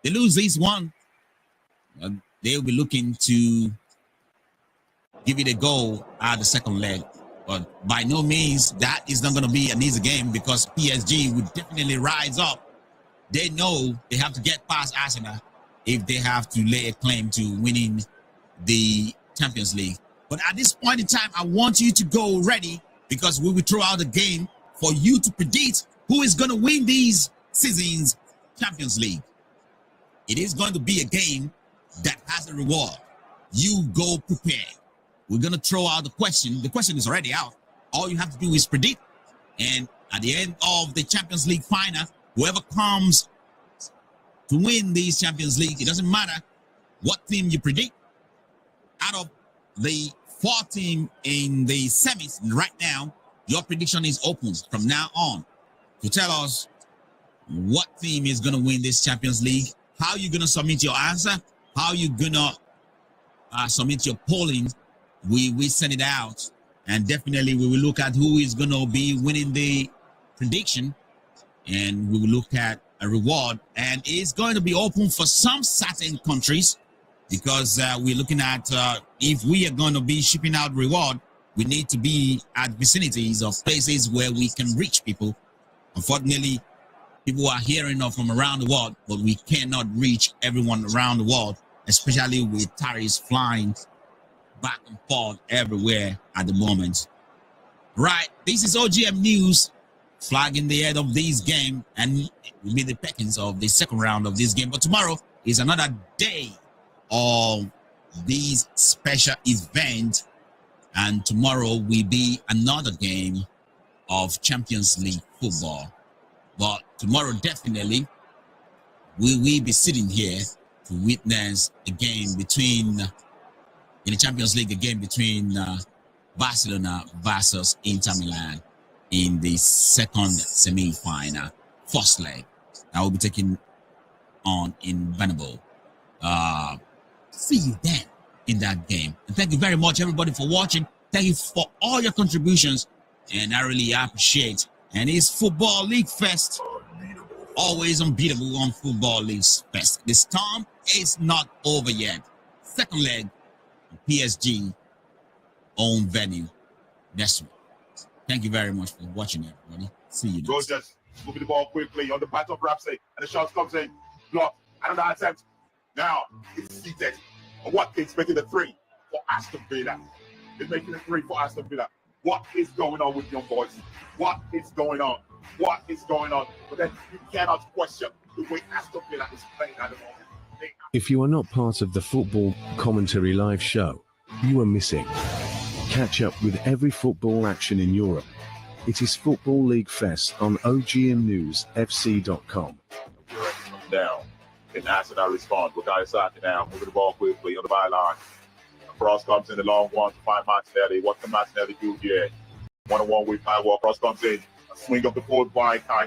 They lose this one, they'll be looking to give it a go at the second leg. But by no means, that is not going to be an easy game because PSG would definitely rise up. They know they have to get past Arsenal if they have to lay a claim to winning the Champions League. But at this point in time, I want you to go ready because we will throw out the game for you to predict who is going to win these season's Champions League. It is going to be a game that has a reward. You go prepared. We're going to throw out the question. The question is already out. All you have to do is predict. And at the end of the Champions League final, whoever comes to win these Champions League, it doesn't matter what team you predict. Out of the 4 teams in the semis right now, your prediction is open from now on to tell us what team is going to win this Champions League, how you're going to submit your answer, how you're going to submit your polling. We send it out, and definitely we will look at who is going to be winning the prediction, and we will look at a reward, and it's going to be open for some certain countries because we're looking at if we are going to be shipping out reward, we need to be at vicinities of places where we can reach people. Unfortunately, people are hearing us from around the world, but we cannot reach everyone around the world, especially with tariffs flying back and forth everywhere at the moment. Right, this is OGM News, flagging the head of this game, and it will be the pickings of the second round of this game. But tomorrow is another day of this special event, and tomorrow will be another game of Champions League football. But tomorrow definitely we will be sitting here to witness a game between in the Champions League, a game between Barcelona versus Inter Milan in the second semi-final, first leg. That will be taken on in Bernabeu. See you then in that game. And thank you very much, everybody, for watching. Thank you for all your contributions, and I really appreciate. And it's Football League Fest, always unbeatable on Football League Fest. The storm is not over yet. Second leg, PSG own venue next week. Thank you very much for watching, everybody. See you next. Rogers moving the ball quickly on the back of Ramsey, and the shot comes in. Block. Another attempt. Now it's seated. And what they expected a 3 for Aston Villa. They're making a 3 for Aston Villa. What is going on with young boys? What is going on? What is going on? But then you cannot question the way Aston Villa is playing at the moment. If you are not part of the Football Commentary Live show, you are missing. Catch up with every football action in Europe. It is Football League Fest on OGMNewsFC.com. Down. And Arsenal respond. Bukayo Saka now moving the ball quickly on the byline. Cross comes in the long one to find Martinelli. What can Martinelli do here? 1-on-1 with Kyle Walker. Cross comes in. A swing of the forward by Kai.